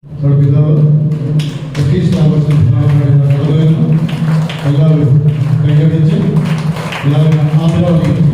എല്ലാവരും കൈയടിച്ച് എല്ലാവരും ആദരവറിയിക്കും.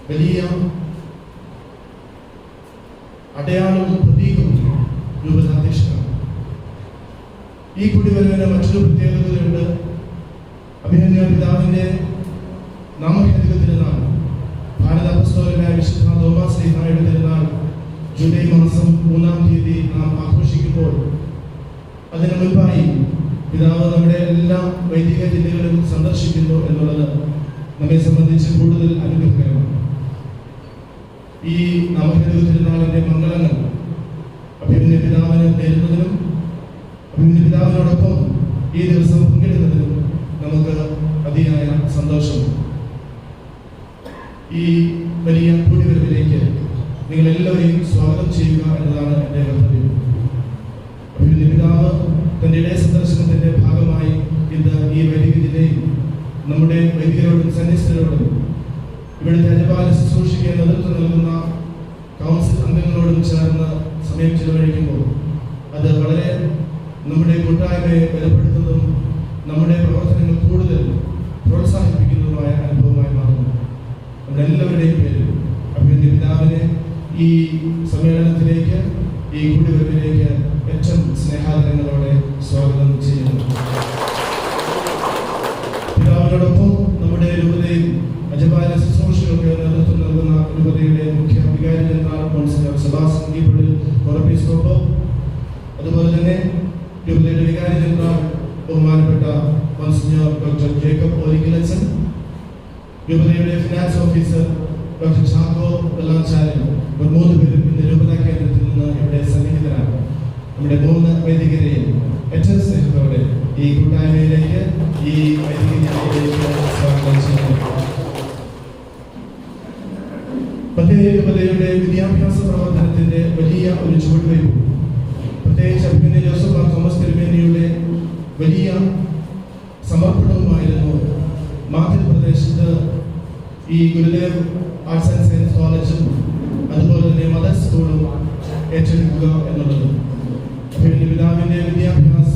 വലിയ അടയാളവും പ്രതീകവും രൂപതാധ്യക്ഷനാണ്. ഈ കുടിവരവിന് മറ്റൊരു പ്രത്യേകതയുണ്ട്. അഭിനന്ദ പിതാവിന്റെ നാമഹേതുക തിരുനാൾ, ഭാരത അപ്പസ്തോലനായ വിശുദ്ധ തോമസ് ശ്ലീഹായുടെ തിരുനാൾ ജൂലൈ മാസം 3-ാം തീയതി നാം ആഘോഷിക്കുമ്പോൾ അതിന് മുൻപായി പിതാവ് നമ്മുടെ എല്ലാ വൈദിക ജില്ലകളും സന്ദർശിക്കുന്നു എന്നുള്ളത് നമ്മെ സംബന്ധിച്ച് കൂടുതൽ അനുഗ്രഹകരമാണ്. ഈ നാമഹേതുക തിരുനാളിന്റെ മംഗളങ്ങൾ അഭിമന്യ പിതാവിന് നേരുന്നതിനും അഭിമന്യ പിതാവിനോടൊപ്പം ഈ ദിവസം പങ്കെടുക്കുന്നതിനും നമുക്ക് അതിയായ സന്തോഷം. ഈ വലിയ കൂടിവരവിലേക്ക് നിങ്ങളെല്ലാവരെയും സ്വാഗതം ചെയ്യുക എന്നതാണ് എൻ്റെ കർത്തവ്യം. അഭിമന്യ പിതാവ് തൻ്റെ ഇടയ സന്ദർശനത്തിന്റെ ഭാഗമായി ഇന്ന് ഈ വൈദിക ജില്ലയിൽ നമ്മുടെ വൈദികരോടും സന്യസ്തരോടും ഇവിടുത്തെ അജപാല ശുശ്രൂഷയ്ക്ക് നേതൃത്വം നൽകുന്ന കൗൺസിൽ അംഗങ്ങളോടും ചേർന്ന് സമയം ചെലവഴിക്കുമ്പോൾ അത് വളരെ നമ്മുടെ കൂട്ടായ്മയെ ബലപ്പെടുത്തുന്നതും നമ്മുടെ പ്രവർത്തനങ്ങൾ കൂടുതൽ പ്രോത്സാഹിപ്പിക്കുന്നതുമായ അനുഭവമായി മാറുന്നു. നമ്മുടെ എല്ലാവരുടെയും പേരിൽ അഭിമന്യ പിതാവിനെ ഈ സമ്മേളനത്തിലേക്ക്, ഈ കൂടിവരവിലേക്ക് ഏറ്റവും സ്നേഹാദരങ്ങളോടെ സ്വാഗതം ചെയ്യുന്നു. പിതാവിനോടൊപ്പം നമ്മുടെ രൂപതയിൽ അജപാല ശുശ്രൂഷകൾക്ക് നേതൃത്വം നൽകുന്ന രൂപതയുടെ മുഖ്യ വികാരി ജനറൽ മോൺസിഞ്ഞർ സെബാസ്റ്റ്യൻ കീപ്പളിൽ ഓറപ്പീസ്കോപ്പ്, അതുപോലെ തന്നെ രൂപതയുടെ വികാരി ജനറൽ ബഹുമാനപ്പെട്ട മോൺസിഞ്ഞർ ഡോക്ടർ ജേക്കബ് ഓരിക്കലച്ചൻ, രൂപതയുടെ ഫിനാൻസ് ഓഫീസർ ഡോക്ടർ ചാക്കോ വെള്ളാച്ചാരൻ, ഇവർ 3 പേരും ഇന്ന് രൂപതാ കേന്ദ്രത്തിൽ നിന്ന് ഇവിടെ സന്നിഹിതരാണ്. നമ്മുടെ 3 വൈദികരെയും ഏറ്റവും സ്നേഹത്തോടെ ഈ കൂട്ടായ്മയിലേക്ക്, ഈ വൈദികയിലേക്ക് സ്വാഗതം ചെയ്യുന്നു. രൂപതയുടെ വിദ്യാഭ്യാസ പ്രവർത്തനത്തിന്റെ വലിയ ഒരു ചുവടുവയ്പും പ്രത്യേകിച്ച് അഭിമന്യ ജോസഫ് മാർ തോമസ് തിരുമേനിയുടെ വലിയ സമർപ്പണവുമായിരുന്നു മാധ്യമപ്രദേശത്ത് ഈ ഗുരുദേവ് ആർട്സ് ആൻഡ് സയൻസ് കോളേജും അതുപോലെ തന്നെ മദർ സ്കൂളും ഏറ്റെടുക്കുക എന്നുള്ളത്. അഭിമന്യ പിതാവിന്റെ വിദ്യാഭ്യാസ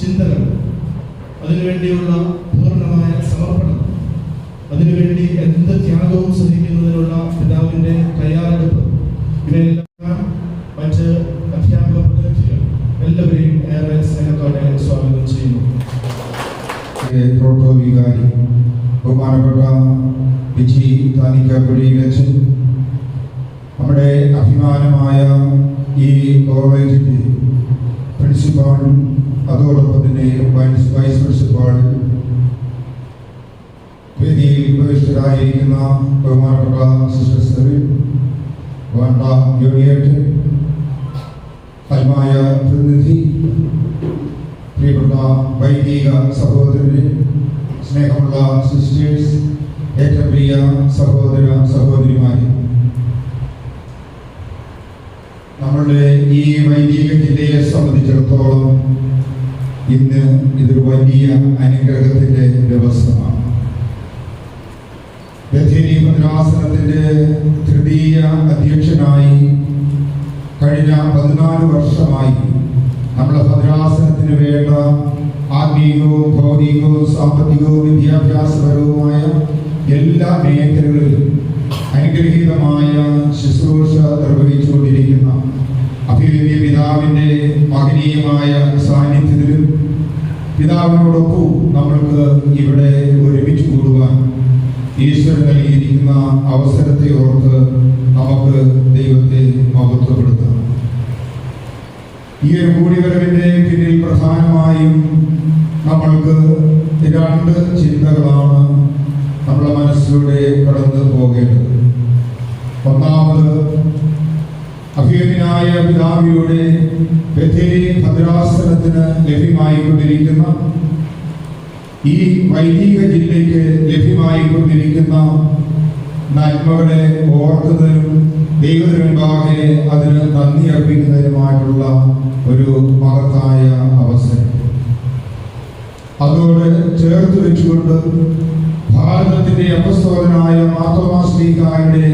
ചിന്തകൾ, അതിനുവേണ്ടിയുള്ള പൂർണ്ണമായ സമർപ്പണം, അതിനുവേണ്ടി എന്ത് ത്യാഗവും സഹിക്കുന്നതിനുള്ള പിതാവിന്റെ തയ്യാറെടുപ്പ്, ഇവയെല്ലാം മറ്റ് അധ്യാപക പ്രതിനിധികൾ എല്ലാവരെയും ഏറെ സ്നേഹത്തോടെ സ്വാഗതം ചെയ്യുന്നു. പ്രോട്ടോ വികാരി ബഹുമാനപ്പെട്ട വിജി താനിക്കപ്പുഴയിലച്ഛൻ, നമ്മുടെ അഭിമാനമായ ഈ കോളേജിൻ്റെ പ്രിൻസിപ്പാൾ, അതോടൊപ്പം തന്നെ വൈസ് പ്രിൻസിപ്പാൾ, വേദിയിൽ ഉപവിഷ്ടരായിരിക്കുന്ന ബഹുമാനപ്പെട്ട സിസ്റ്റർ സെറിൻ, വേണ്ട ജോലിയേറ്റ്, ആത്മായ പ്രതിനിധി, പ്രിയപ്പെട്ട വൈദിക സഹോദരരെ, സ്നേഹമുള്ള സിസ്റ്റേഴ്സ്, ഏറ്റവും പ്രിയ സഹോദര സഹോദരിമാരെ, നമ്മളുടെ ഈ വൈദിക ജില്ലയെ സംബന്ധിച്ചിടത്തോളം ഇന്ന് ഇതൊരു വലിയ അനുഗ്രഹത്തിൻ്റെ ദിവസമാണ്. ബഥേരി ഭദ്രാസനത്തിൻ്റെ തൃതീയ അധ്യക്ഷനായി കഴിഞ്ഞ 14 വർഷമായി നമ്മുടെ ഭദ്രാസനത്തിന് വേണ്ട ആത്മീയവും ഭൗതികവും സാമ്പത്തികവും വിദ്യാഭ്യാസപരവുമായ എല്ലാ മേഖലകളിലും അനുഗ്രഹീതമായ ശുശ്രൂഷ നിർവഹിച്ചുകൊണ്ടിരിക്കുന്ന അഭിവന്യ പിതാവിൻ്റെ മഹനീയമായ സാന്നിധ്യത്തിലും പിതാവിനോടൊപ്പം നമ്മൾക്ക് ഇവിടെ ഒരുമിച്ച് കൂടുവാൻ ഈശ്വരൻ നൽകിയിരിക്കുന്ന അവസരത്തെ ഓർത്ത് നമുക്ക് ദൈവത്തെ മഹത്വപ്പെടുത്താം. ഈ ഒരു കൂടിവരവിൻ്റെ പിന്നിൽ പ്രധാനമായും നമ്മൾക്ക് 2 ചിന്തകളാണ് നമ്മുടെ മനസ്സിലൂടെ കടന്നു പോകേണ്ടത്. ഒന്നാമത്, അഭിവന്യനായ പിതാവിലൂടെ ബഥേരി ഭദ്രാസനത്തിന് ലഭ്യമായിക്കൊണ്ടിരിക്കുന്ന, ഈ വൈദിക ജില്ലയ്ക്ക് ലഭ്യമായിക്കൊണ്ടിരിക്കുന്ന നന്മകളെ ഓർക്കുന്നതിനും ദൈവത്തിന് മുൻപാകെ അതിന് നന്ദി അർപ്പിക്കുന്നതിനുമായിട്ടുള്ള ഒരു മഹത്തായ അവസരം. അതോട് ചേർത്ത് വെച്ചുകൊണ്ട് ഭാരതത്തിന്റെ അപ്പസ്തോലനായ മാർത്തോമാ ശ്ലീഹായുടെ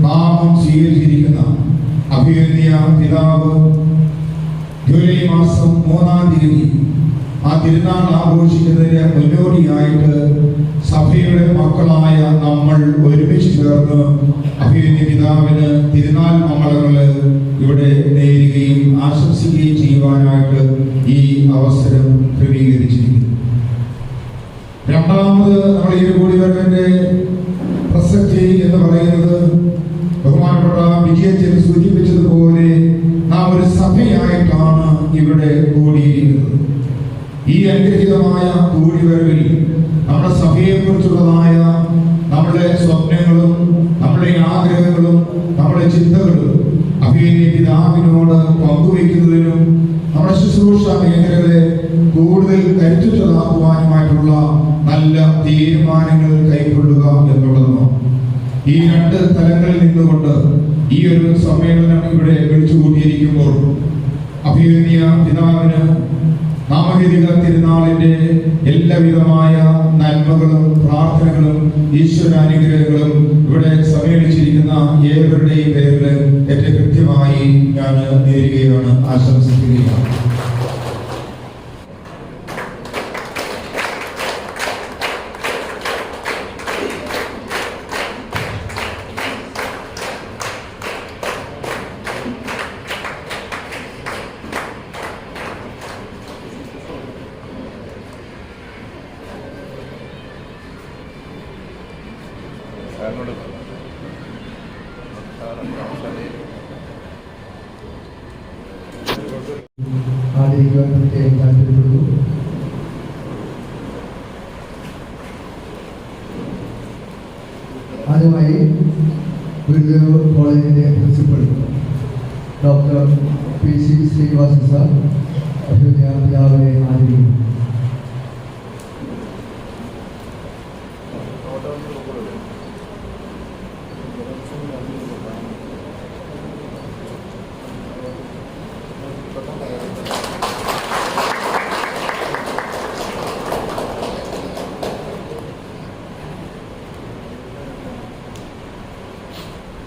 നാമം സ്വീകരിച്ചിരിക്കുന്ന അഭിവന്യ പിതാവ് ജൂലൈ മാസം 3-ാം തീയതി ആ തിരുനാൾ ആഘോഷിക്കുന്നതിന് മുന്നോടിയായിട്ട് സഭയുടെ മക്കളായ നമ്മൾ ഒരുമിച്ച് ചേർന്ന് അഭിവന്യ പിതാവിന് തിരുനാൾ മംഗളങ്ങൾ ഇവിടെ നേരുകയും ആശംസിക്കുകയും ചെയ്യുവാനായിട്ട് ഈ അവസരം ക്രമീകരിച്ചിരിക്കുന്നു. രണ്ടാമത്, നമ്മൾ ഈ കൂടിവരവിന്റെ പ്രസക്തി എന്ന് പറയുന്നത് ബഹുമാനപ്പെട്ട വിജയച്ചൻ സൂചിപ്പിച്ചതുപോലെ നാം ഒരു സഭയായിട്ടാണ് ഇവിടെ കൂടിയിരിക്കുന്നത്. ഈ അനുഗ്രഹീതമായ കൂടിവരവിൽ നമ്മുടെ സഭയെക്കുറിച്ചുള്ളതായ നമ്മുടെ സ്വപ്നങ്ങളും നമ്മുടെ ആഗ്രഹങ്ങളും നമ്മുടെ ചിന്തകളും അഭിവന്യ പിതാവിനോട് പങ്കുവയ്ക്കുന്നതിനും നമ്മുടെ ശുശ്രൂഷ മേഖലകളെ കൂടുതൽ കരുത്തുറ്റതാക്കുവാനുമായിട്ടുള്ള നല്ല തീരുമാനങ്ങൾ കൈക്കൊള്ളുക എന്നുള്ളതാണ്. ഈ 2 തലങ്ങളിൽ നിന്നുകൊണ്ട് ഈ ഒരു സമ്മേളനം ഇവിടെ വിളിച്ചു കൂട്ടിയിരിക്കുമ്പോൾ അഭിവന്യ പിതാവിന് നാമകേതിക തിരുനാളിന്റെ എല്ലാവിധമായ നന്മകളും പ്രാർത്ഥനകളും ഈശ്വരാനുഗ്രഹങ്ങളും ഇവിടെ സമ്മേളിച്ചിരിക്കുന്ന ഏവരുടെയും പേരിൽ ഏറ്റവും കൃത്യമായി ഞാൻ നേരുകയാണ്, ആശംസിക്കുകയാണ്. ആദരിക്കുവാൻ പ്രത്യേകം താല്പര്യപ്പെടുന്നു. ആദ്യമായി ഗുരുദേവ് കോളേജിൻ്റെ principal doctor PC Srinivasan sir അഭിവന്യ പിതാവിനെ ആദരിക്കുന്നു.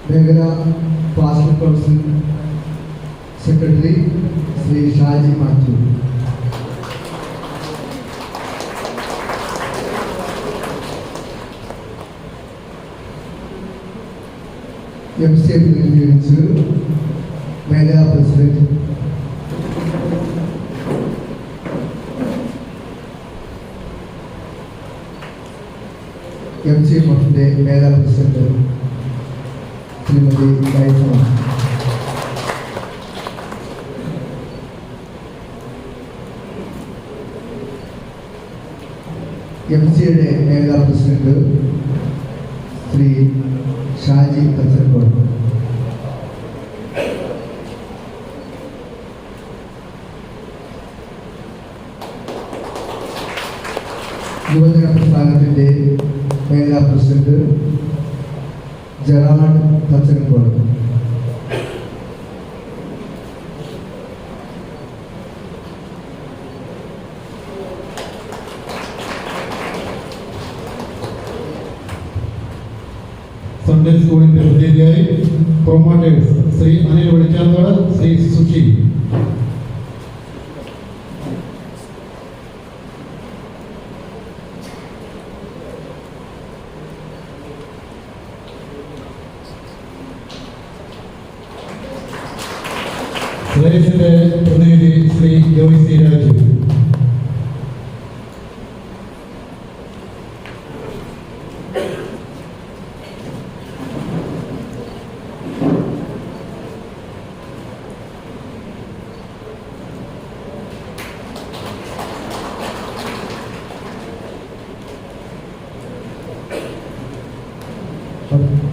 മേഖല pastor council secretary Shri Shaji Mathew, MCA പ്രതിനിധീകരിച്ച് മേഖലാ പ്രസിഡന്റ് MCMFന്റെ മേധാ പ്രസിഡന്റ് ശ്രീമതി ഗായത്രി, MCയുടെ മേധാ പ്രസിഡന്റ് ശ്രീ ഷാജി തച്ചൻകോട്, യുവജന പ്രസ്ഥാനത്തിൻ്റെ മേധാ പ്രസിഡന്റ് ജെറാഡ് തച്ചൻകോട്, സൺഡേ സ്കൂളിന്റെ പ്രതിനിധിയായി പ്രൊമോട്ടേഴ്സ് ശ്രീ അനിൽ വെളിച്ചാന്തോട്, ശ്രീ സുഷി. ശ്രേയസിന്റെ പ്രതിനിധി ശ്രീ ജോയ് സി രാജു.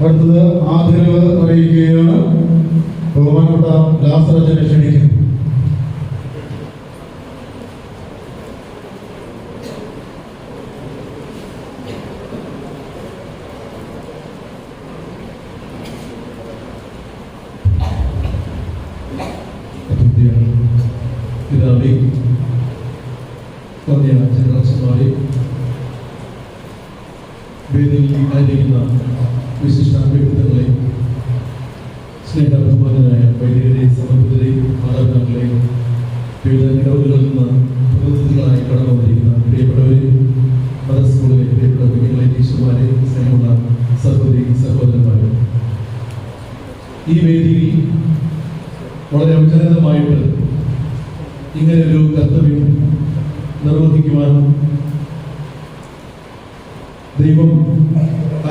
അടുത്തത് ആദരവ് അറിയിക്കുകയാണ്. ബഹുമാനപ്പെട്ട ലാസറച്ചനെ ക്ഷണിക്കുന്നു. പിതാവേ, അച്ഛന്മാരെ, വേദിയിൽ ആയിരിക്കുന്ന വിശിഷ്ട വ്യക്തിത്വങ്ങളെ, സ്നേഹബഹുമാനരായ വൈദികരെ, സമർപ്പിതരെ, മാതാപിതാക്കളെ, വിവിധ ഇടവുകളിൽ നിന്ന് പ്രതിനിധികളായി കടന്നു വന്നിരിക്കുന്ന പ്രിയപ്പെട്ടവരെ, മത സ്കൂളിലെ പ്രിയപ്പെട്ട കുഞ്ഞുങ്ങളെ, ടീച്ചർമാരെ, സ്നേഹമുള്ള സഹോദരി സഹോദരന്മാരെ, ഈ വേദിയിൽ വളരെ ഔചാരിതമായിട്ട് ഇങ്ങനെയൊരു കർത്തവ്യം നിർവഹിക്കുവാൻ ദൈവം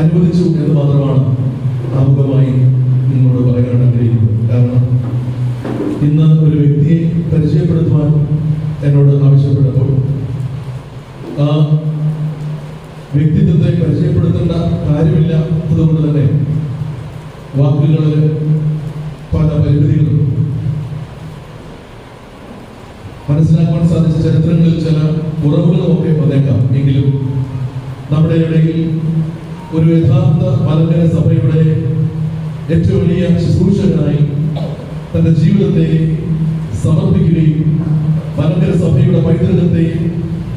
അനുവദിച്ചു എന്ന് മാത്രമാണ് ആമുഖമായി നിങ്ങളോട് പറയാൻ ആഗ്രഹിക്കുന്നത്. കാരണം ഇന്ന് ഒരു വ്യക്തിയെ പരിചയപ്പെടുത്തുവാൻ എന്നോട് ആവശ്യപ്പെട്ടപ്പോൾ ആ വ്യക്തിത്വത്തെ പരിചയപ്പെടുത്തേണ്ട കാര്യമില്ലാത്തതുകൊണ്ട് തന്നെ വാക്കുകളിൽ പല പരിമിതികളും, മനസ്സിലാക്കുവാൻ സാധിച്ച ചരിത്രങ്ങളിൽ ചില കുറവുകളുമൊക്കെ വന്നേക്കാം. എങ്കിലും നമ്മുടെ ഇടയിൽ ഒരു യഥാർത്ഥ മലങ്കര സഭയുടെ ഏറ്റവും വലിയ ശുശ്രൂഷകനായി തന്റെ ജീവിതത്തെ സമർപ്പിക്കുകയും മലങ്കര സഭയുടെ പൈതൃകത്തെ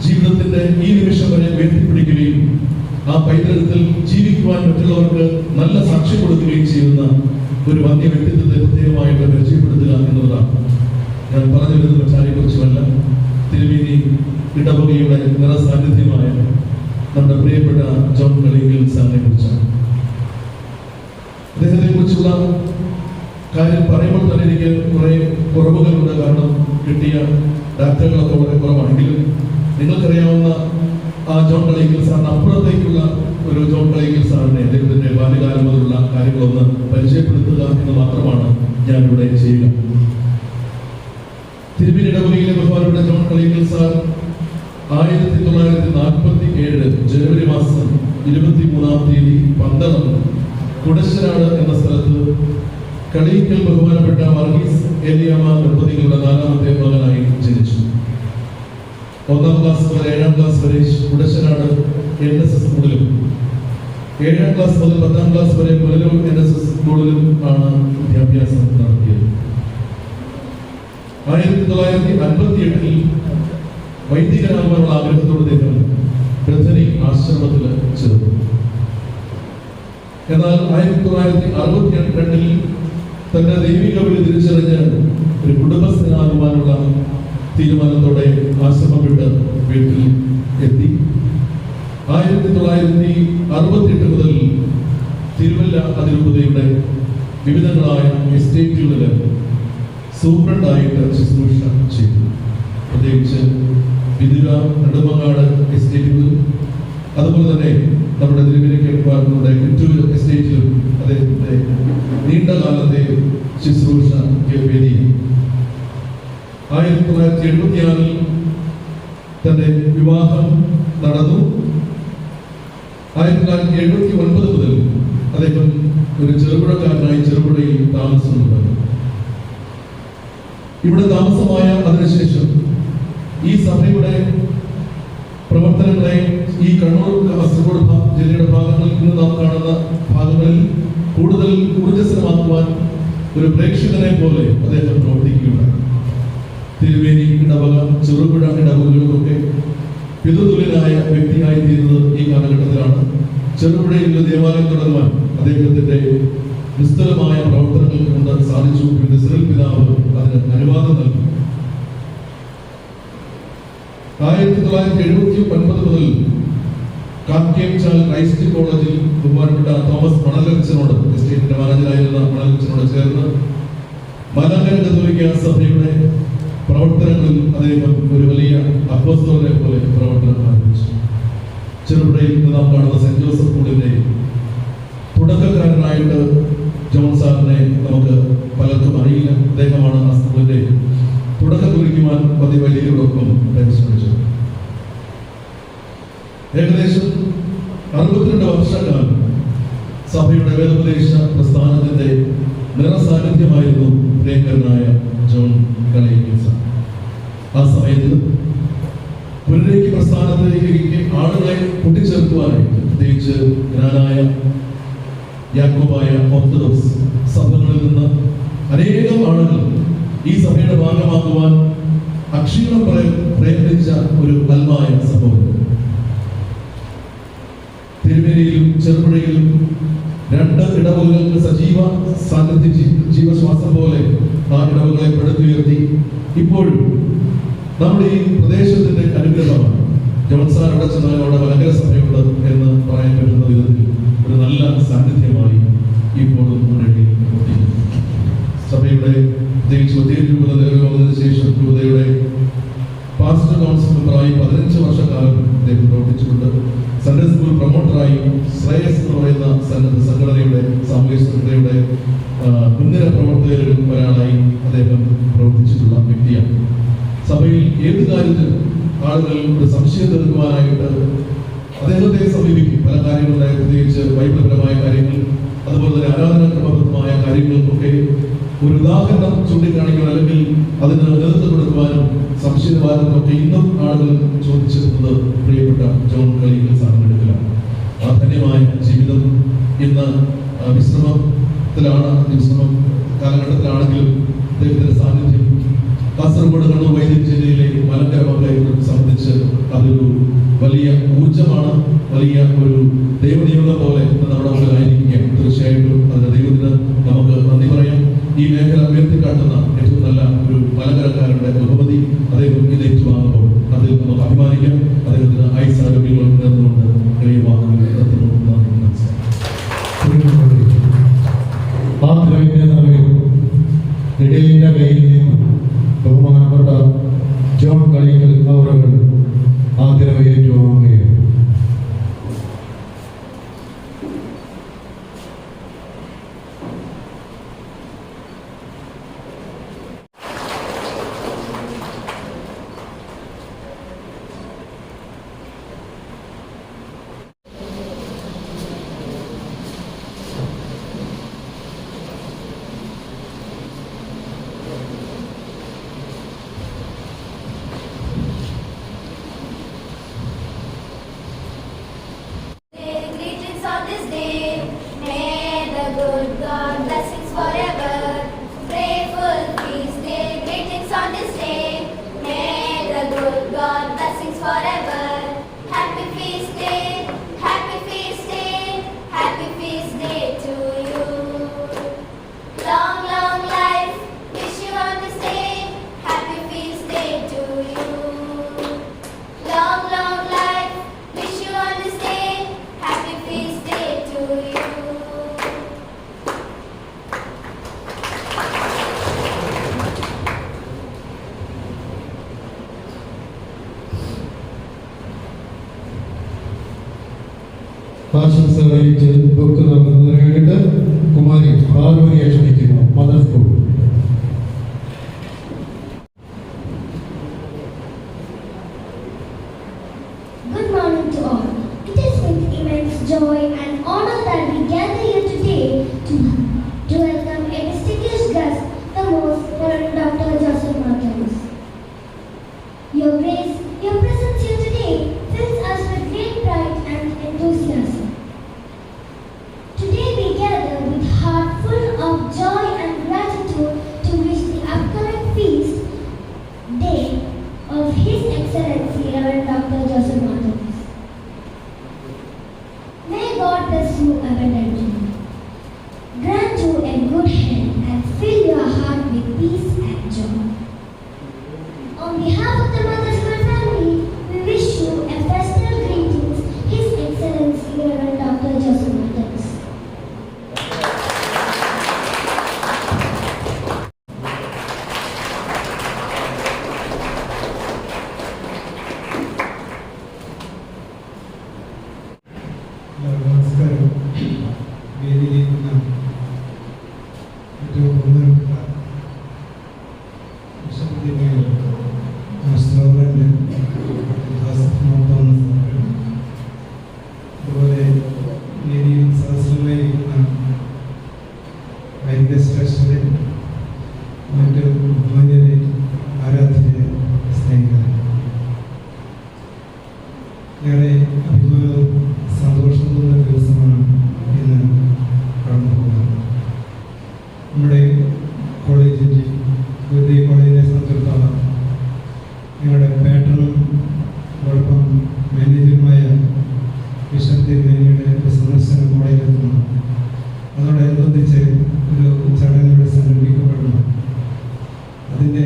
ജീവിതത്തിന്റെ ഈ നിമിഷം വരെ ഉയർത്തിപ്പിടിക്കുകയും ആ പൈതൃകത്തിൽ ജീവിക്കുവാൻ മറ്റുള്ളവർക്ക് നല്ല സാക്ഷ്യം കൊടുക്കുകയും ചെയ്യുന്ന ഒരു വന്യ വ്യക്തിത്വത്തെ പ്രത്യേകമായിട്ട് പരിചയപ്പെടുത്തുക എന്നുള്ളതാണ്. ഞാൻ പറഞ്ഞു വരുന്നത് മറ്റാരെ കുറിച്ചുമല്ല, തിരുമേനി ഇടവകയുടെ നിറസാന്നിധ്യമായ നമ്മുടെ പ്രിയപ്പെട്ട ജോൺ കളീങ്കൽ സാറിനെ കുറിച്ചാണ്. അദ്ദേഹത്തെ കുറിച്ചുള്ള കാര്യം പറയുമ്പോൾ തന്നെ എനിക്ക് കുറെ കുറവുകളുണ്ട്. കാരണം കിട്ടിയ ഡാറ്റകളൊക്കെ വളരെ കുറവാണെങ്കിലും നിങ്ങൾക്കറിയാവുന്ന ആ ജോൺ കളീങ്കൽ സാറിന് അപ്പുറത്തേക്കുള്ള ഒരു ജോൺ കളീങ്കൽ സാറിനെ, അദ്ദേഹത്തിന്റെ ബാല്യകാലം മുതലുള്ള കാര്യങ്ങളൊന്ന് പരിചയപ്പെടുത്തുക എന്ന് മാത്രമാണ് ഞാനിവിടെ ചെയ്യുക. തിരുമേനി ഇടവകയിലെ ബഹുമാനപ്പെട്ട ജോൺ കളീങ്കൽ സാർ 1947 ജനുവരി മാസം 23-ാം തീയതി 12 കുടശ്ശനാട് എന്ന സ്ഥലത്ത് കളീങ്കൽ ബഹുമാനപ്പെട്ട വർഗീസ് ഏലിയാമ്മ ദമ്പതികളുടെ 4ാമത്തെ മകനായി ജനിച്ചു. 1ാം ക്ലാസ് മുതൽ 7ാം ക്ലാസ് വരെ കുടശ്ശനാട് NSS സ്കൂളിലും 7ാം ക്ലാസ് മുതൽ 10ാം ക്ലാസ് വരെ പുനലൂർ NSS സ്കൂളിലും ആണ് വിദ്യാഭ്യാസം നടത്തിയത്. 1958 വൈദികനാകുവാനുള്ള ആഗ്രഹത്തോട് അദ്ദേഹം ബഥനി ആശ്രമത്തിൽ ചേർന്നു. എന്നാൽ 1962 തന്റെ ദൈവിക വിളി തിരിച്ചറിഞ്ഞ് ഒരു കുടുംബസ്ഥനാകുവാനുള്ള തീരുമാനത്തോടെ ആശ്രമം വിട്ട് വീട്ടിൽ എത്തി. 1968 മുതൽ തിരുവല്ല അതിരൂപതയുടെ വിവിധങ്ങളായ എസ്റ്റേറ്റുകളിൽ സൂപ്രണ്ടായിട്ട് ശുശ്രൂഷ ചെയ്തു. പ്രത്യേകിച്ച് വിതുര, നെടുമങ്ങാട് എസ്റ്റേറ്റുകളിൽ, അതുപോലെ തന്നെ നമ്മുടെ തിരുവല്ല നമ്മുടെ കുറ്റൂർ എസ്റ്റേറ്റിലും അദ്ദേഹത്തിന്റെ നീണ്ട കാലത്തെ ശുശ്രൂഷ വേദി 1976 തന്റെ വിവാഹം നടന്നു. 1979 മുതൽ അദ്ദേഹം ഒരു ചെറുപുഴക്കാരനായി ചെറുപുഴയിൽ താമസമുണ്ട്. ഇവിടെ താമസമായ അതിനുശേഷം ഈ സഭയുടെ പ്രവർത്തനങ്ങളെ ഈ കണ്ണൂർ കാസർഗോഡ് ജില്ലയുടെ ഭാഗങ്ങളിൽ നിന്ന് നാം കാണുന്ന ഭാഗങ്ങളിൽ കൂടുതൽ ഊർജ്ജസ്വലമാക്കുവാൻ ഒരു പ്രേക്ഷകനെ പോലെ അദ്ദേഹം പ്രവർത്തിക്കുകയുണ്ടായി. തിരുവേനി ഇടവക, ചെറുപുഴ ഇടവകകൾക്കൊക്കെ പിതൃതുല്യനായ വ്യക്തിയായി തീരുന്നത് ഈ കാലഘട്ടത്തിലാണ്. ചെറുപുഴയിൽ ഒരു ദേവാലയം തുടങ്ങുവാൻ അദ്ദേഹത്തിന്റെ നിസ്തുലമായ പ്രവർത്തനങ്ങൾ കൊണ്ട് സാധിച്ചു. സിറിൽ പിതാവ് അതിന് അനുവാദം നൽകി. 1979 മുതൽ കാക്കേംചാൽ ക്രൈസ്റ്റ് കോളേജിൽ ബഹുമാനപ്പെട്ട തോമസ് മണലച്ചനോട്, എസ്റ്റേറ്റിന്റെ മാനേജറായിരുന്ന മണലച്ചനോട് ചേർന്ന് മലങ്കര കത്തോലിക്ക സഭയുടെ പ്രവർത്തനങ്ങളിൽ അദ്ദേഹം ഒരു വലിയ അപ്പോസ്തലനെ പോലെ പ്രവർത്തനം ആരംഭിച്ചു. ചെറുപുഴയിൽ നിന്ന് നാം കാണുന്ന സെന്റ് ജോസഫ് സ്കൂളിന്റെ തുടക്കക്കാരനായിട്ട് ജോൺ സാറിനെ നമുക്ക് പലർക്കും അറിയില്ല. അദ്ദേഹമാണ് ആ സ്കൂളിന്റെ തുടക്കം കുറിക്കുവാൻ പതിവലിയോടൊപ്പം പരിശ്രമിച്ചത്. ഏകദേശം 62 വർഷക്കാലം സഭയുടെ വേദോപദേശ പ്രസ്ഥാനത്തിന്റെ നിറസാന്നിധ്യമായിരുന്നു പ്രിയങ്കരനായ ജോൺ കളയിക്കൽ സാർ. ആ സമയത്ത് പുനരേക്ക് പ്രസ്ഥാനത്തിലേക്ക് ആളുകളെ കൂട്ടിച്ചേർക്കുവാനായിട്ട്, പ്രത്യേകിച്ച് ജ്ഞാനായ യാക്കോബായ ഓർത്തഡോക്സ് സഭകളിൽ നിന്ന് അനേകം ആളുകൾ ഈ സഭയുടെ ഭാഗമാക്കുവാൻ അക്ഷീണം പ്രയത്നിച്ച ഒരു അൽമായ സംഭവം. തിരുമേനിയിലും ചെറുപുഴയിലും 2 ഇടവകൾക്ക് സജീവ സാന്നിധ്യം, ജീവശ്വാസം പോലെ ആ ഇടവകളെ പടുത്തുയർത്തി. ഇപ്പോഴും നമ്മുടെ ഈ പ്രദേശത്തിന്റെ അനുഗ്രഹമാണ്. ജോൺ സാർ അവിടെ ചെന്നാൽ അവിടെ മലങ്കര സഭയുണ്ട് എന്ന് പറയാൻ പറ്റുന്ന വിധത്തിൽ ഒരു നല്ല സാന്നിധ്യമായി ഇപ്പോഴും സഭയുടെ പ്രത്യേകിച്ച് ഒത്തിരി രൂപത നിലവിൽ വന്നതിന് ശേഷം രൂപതയുടെ പാസ്റ്റർ കൗൺസിൽ മെമ്പറായി 15 വർഷക്കാലം അദ്ദേഹം പ്രവർത്തിച്ചിട്ടുണ്ട്. സൺഡേ സ്കൂൾ പ്രൊമോട്ടറായി ശ്രേയസ് എന്ന് പറയുന്ന സംഘടനയുടെ സാമൂഹ്യ സംഘടനയുടെ മുൻനിര പ്രവർത്തകരിൽ ഒരാളായി അദ്ദേഹം പ്രവർത്തിച്ചിട്ടുള്ള വ്യക്തിയാണ്. സഭയിൽ ഏത് കാര്യത്തിലും ആളുകൾ ഒരു സംശയം തീർക്കുവാനായിട്ട് അദ്ദേഹത്തെ സമീപിക്കും. പല കാര്യങ്ങളുണ്ടായി, പ്രത്യേകിച്ച് ബൈബിൾപരമായ കാര്യങ്ങൾ, അതുപോലെ തന്നെ ആരാധനാക്രമബദ്ധമായ കാര്യങ്ങൾക്കൊക്കെ ഒരു ഉദാഹരണം ചൂണ്ടിക്കാണിക്കാൻ അല്ലെങ്കിൽ അതിന് നേതൃത്വം കൊടുക്കുവാനും സംശയവാദത്തിനൊക്കെ ഇന്നും ആളുകൾ ചോദിച്ചിരുന്നത് പ്രിയപ്പെട്ട ജോൺ കളയിക്കൽ സാറിന്റെ അടുക്കലാണ്. ആ ധന്യമായ ജീവിതം ഇന്ന് വിശ്രമ കാലഘട്ടത്തിലാണെങ്കിലും അദ്ദേഹത്തിന്റെ സാന്നിധ്യം കാസർഗോഡ് കണ്ണൂർ വൈദ്യുതി ജില്ലയിലെ മലങ്കര മകളെ സംബന്ധിച്ച് അതൊരു വലിയ ഊർജമാണ്, വലിയ ഒരു ദൈവനിയോഗം പോലെ നമ്മുടെ മുമ്പിലായിരിക്കുകയാണ്. തീർച്ചയായിട്ടും അതിന്റെ ദൈവത്തിന് നമുക്ക് നന്ദി പറയാം. ഈ മേഖല ഉയർത്തിക്കാട്ടുന്ന ഏറ്റവും നല്ല ഒരു മലങ്കരക്കാരുടെ ബഹുമതി അദ്ദേഹം ഇത് ഏറ്റുവാങ്ങുമ്പോൾ അതിൽ നമുക്ക് അഭിമാനിക്കാം. അദ്ദേഹത്തിന് ആയുസ്സാരോഗ്യങ്ങൾ നേർന്നുകൊണ്ട് കഴിയുവാങ്ങുന്ന ഇടയിന്റെ കയ്യിൽ നിന്ന് ബഹുമാനപ്പെട്ട ജോൺ കളയിക്കൽ അവர்கள் ആദരവ് ഏറ്റുവാങ്ങുകയാണ്. ആശംസ അറിയിച്ച് ബുക്ക് നൽകുന്നതിന് വേണ്ടിയിട്ട് കുമാരി പാർവതിയെ ക്ഷണിക്കുന്നു. Mother school. Good morning to all. It is with immense joy and honor that we gather here today to welcome a distinguished guest, the most Reverend Dr. Joseph Martins. Your grace, your presence here today fills us with great pride and enthusiasm. Today we gather with heart full of joy and gratitude to wish the upcoming feast day of His Excellency Reverend Dr. Joseph Martins. May God bless you abundantly, grant you a good health and fill your heart with peace and joy. On behalf of the Mother School family, we wish you a festive greetings, His Excellency Reverend Dr. Joseph Martins. നമസ്കാരം. വേദിയിലിരിക്കുന്ന ഏറ്റവും ബഹുമാനപ്പെട്ട അതുപോലെ വേദിയിൽ സദസ്സുകളായിരിക്കുന്ന വൈദിക ശ്രേഷ്ഠരെ, മറ്റ് ബഹുമാന്യരെ, ആരാധ്യരെ, സ്നേഹിതരെ, ഏറെ അഭിമാനവും സന്തോഷം തോന്നുന്ന ദിവസമാണ് ഇന്ന് കടന്നു പോകുന്നത്. നമ്മുടെ കോളേജിൻ്റെ ഗുരുദേവ് കോളേജിനെ സംബന്ധിച്ചിടത്തോളം ഞങ്ങളുടെ പാട്രണും അതോടൊപ്പം മാനേജറുമായ ബിഷപ്പ് തിരുമേനിയുടെ ഒരു സന്ദർശനം കോളേജിലെത്തുന്നു. അതോടനുബന്ധിച്ച് ഒരു ചടങ്ങിലൂടെ സംഘടിപ്പിക്കപ്പെടുന്നു. അതിൻ്റെ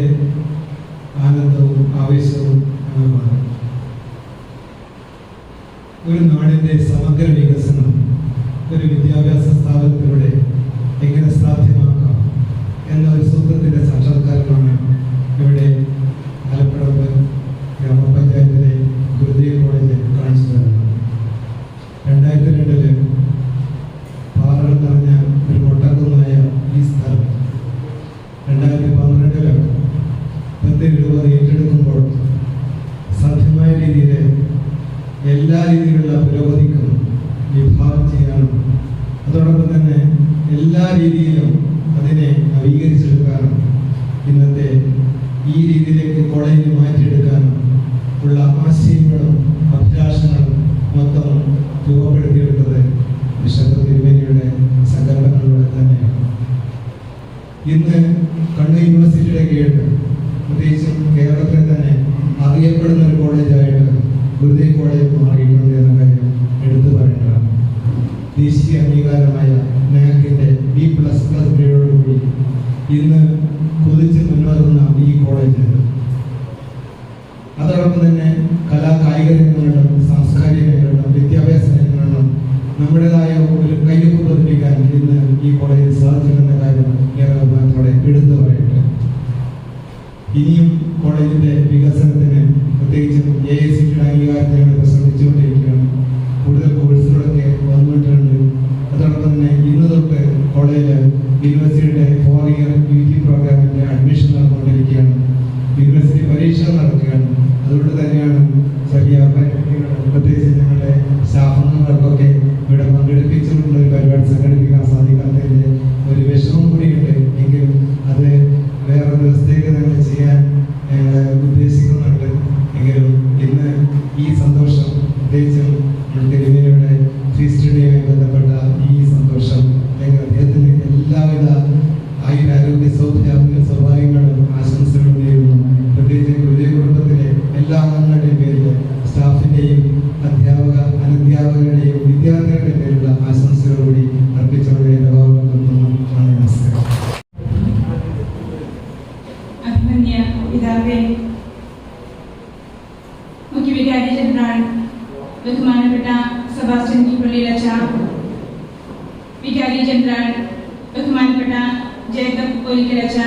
ആനന്ദവും ആവേശവും ഞങ്ങൾക്കുണ്ട്. ഒരു നാടിൻ്റെ സമഗ്ര വികസനം ഒരു വിദ്യാഭ്യാസ സ്ഥാപനത്തിലൂടെ എങ്ങനെ സാധ്യമാക്കാം എന്ന ഒരു സൂത്രത്തിൻ്റെ സാക്ഷാത്കാരമാണ് ഇവിടെ ആലപ്പുഴ ഗ്രാമപഞ്ചായത്തിലെ ഗുരുദേവ് കോളേജ് കാണിച്ചു തരുന്നത്. 2002 പാറകൾ നിറഞ്ഞ ഒരു മൊട്ടക്കുന്നായ ഈ സ്ഥലം 2012 10-20 ഏറ്റെടുക്കുമ്പോൾ സാധ്യമായ രീതിയിൽ എല്ലാ രീതിയിലുള്ള പുരോഗതിക്കും വിഭാവനം ചെയ്യാനും അതോടൊപ്പം തന്നെ എല്ലാ രീതിയിലും അതിനെ നവീകരിച്ചെടുക്കാനും ഇന്നത്തെ ഈ രീതിയിലേക്ക് കോളേജിൽ മാറ്റിയെടുക്കാനും ഉള്ള ആശയങ്ങളും അഭിലാഷങ്ങളും മൊത്തം രൂപപ്പെടുത്തിയെടുത്തത് ബിഷപ്പ് തിരുമേനിയുടെ സങ്കല്പങ്ങളിലൂടെ തന്നെയാണ്. ഇന്ന് കണ്ണൂർ യൂണിവേഴ്സിറ്റിയുടെ കീഴിൽ പ്രത്യേകിച്ചും കേരളത്തിൽ തന്നെ അറിയപ്പെടുന്ന ഒരു കോളേജായിട്ട് ഗുരുദേവ് കോളേജ് മാറിയിട്ടുണ്ട് എന്ന കാര്യം എടുത്തു പറയേണ്ടതാണ്. ദേശീയ അംഗീകാരമായ നാക്കിൻ്റെ B++ ഗ്രേഡോടുകൂടി ഇന്ന് കുതിച്ച് മുന്നേറുന്ന ഈ കോളേജ് അതോടൊപ്പം തന്നെ കായിക രംഗങ്ങളിലും സാംസ്കാരിക രംഗങ്ങളിലും വിദ്യാഭ്യാസ രംഗങ്ങളിലും നമ്മുടേതായ ഒരു കയ്യൊപ്പ് പതിപ്പിക്കാൻ ഇന്ന് ഈ കോളേജിൽ സാധിച്ചിട്ടുള്ള കാര്യം ഏറെ അഭിമാനത്തോടെ എടുത്തു പറയട്ടെ. ഇനിയും കോളേജിൻ്റെ വികസനത്തിന് പ്രത്യേകിച്ചും AICTE അംഗീകാരത്തിനാണ് ഇപ്പോൾ ശ്രമിച്ചുകൊണ്ടിരിക്കുകയാണ്. കൂടുതൽ കോഴ്സുകളൊക്കെ വന്നിട്ടുണ്ട്. അതോടൊപ്പം തന്നെ ഇന്ന് തൊട്ട് കോളേജ് യൂണിവേഴ്സിറ്റിയുടെ 4 ഇയർ UG പ്രോഗ്രാമിൻ്റെ അഡ്മിഷൻ നടന്നുകൊണ്ടിരിക്കുകയാണ്. യൂണിവേഴ്സിറ്റി പരീക്ഷ നടക്കുകയാണ്. അതുകൊണ്ട് തന്നെയാണ് ചെറിയ പ്രത്യേകിച്ച് ഞങ്ങളുടെ സ്റ്റാഫംഗങ്ങൾക്കൊക്കെ ഇവിടെ പങ്കെടുപ്പിച്ചുകൊണ്ടുള്ള ഒരു പരിപാടി സംഘടിപ്പിക്കാൻ സാധിക്കാത്തതിൻ്റെ ഒരു വിഷമം കൂടിയുണ്ട്. എങ്കിലും അത് വേറെ ദിവസത്തേക്ക് ഞങ്ങൾ ചെയ്യാൻ ഉദ്ദേശിക്കുന്നുണ്ട്. എങ്കിലും ഇന്ന് ഈ സന്തോഷം പ്രത്യേകിച്ചും തിരുമേനിയുടെ ഫീസ്റ്റ് ഡേയുമായി ബന്ധപ്പെട്ട ഈ സന്തോഷം അദ്ദേഹത്തിന് എല്ലാവിധ ആയുരാരോഗ്യ സൗഭാഗ്യങ്ങളും ആശംസകളും നേരുന്നു. പ്രത്യേകിച്ച് ഗുരുദേവ് കുടുംബത്തിലെ എല്ലാ അംഗങ്ങളുടെയും പേരിൽ സ്റ്റാഫിൻ്റെയും അനധ്യാപകരുടെയും വിദ്യാർത്ഥികളുടെയും പേരിലുള്ള ആശംസകൾ കൂടി അർപ്പിച്ചുകൊണ്ട് എൻ്റെ ഭാഗം നിർത്തുന്നു. നമസ്കാരം. അഭിമന്യ പിതാവേ, മുഖ്യവികാരി ജനറൽ ബഹുമാനപ്പെട്ട സെബാസ്റ്റ്യൻ കീപ്പള്ളിയിലച്ച, വികാരി ജനറൽ ബഹുമാനപ്പെട്ട ജേക്കബ് ഒലിക്കലച്ച,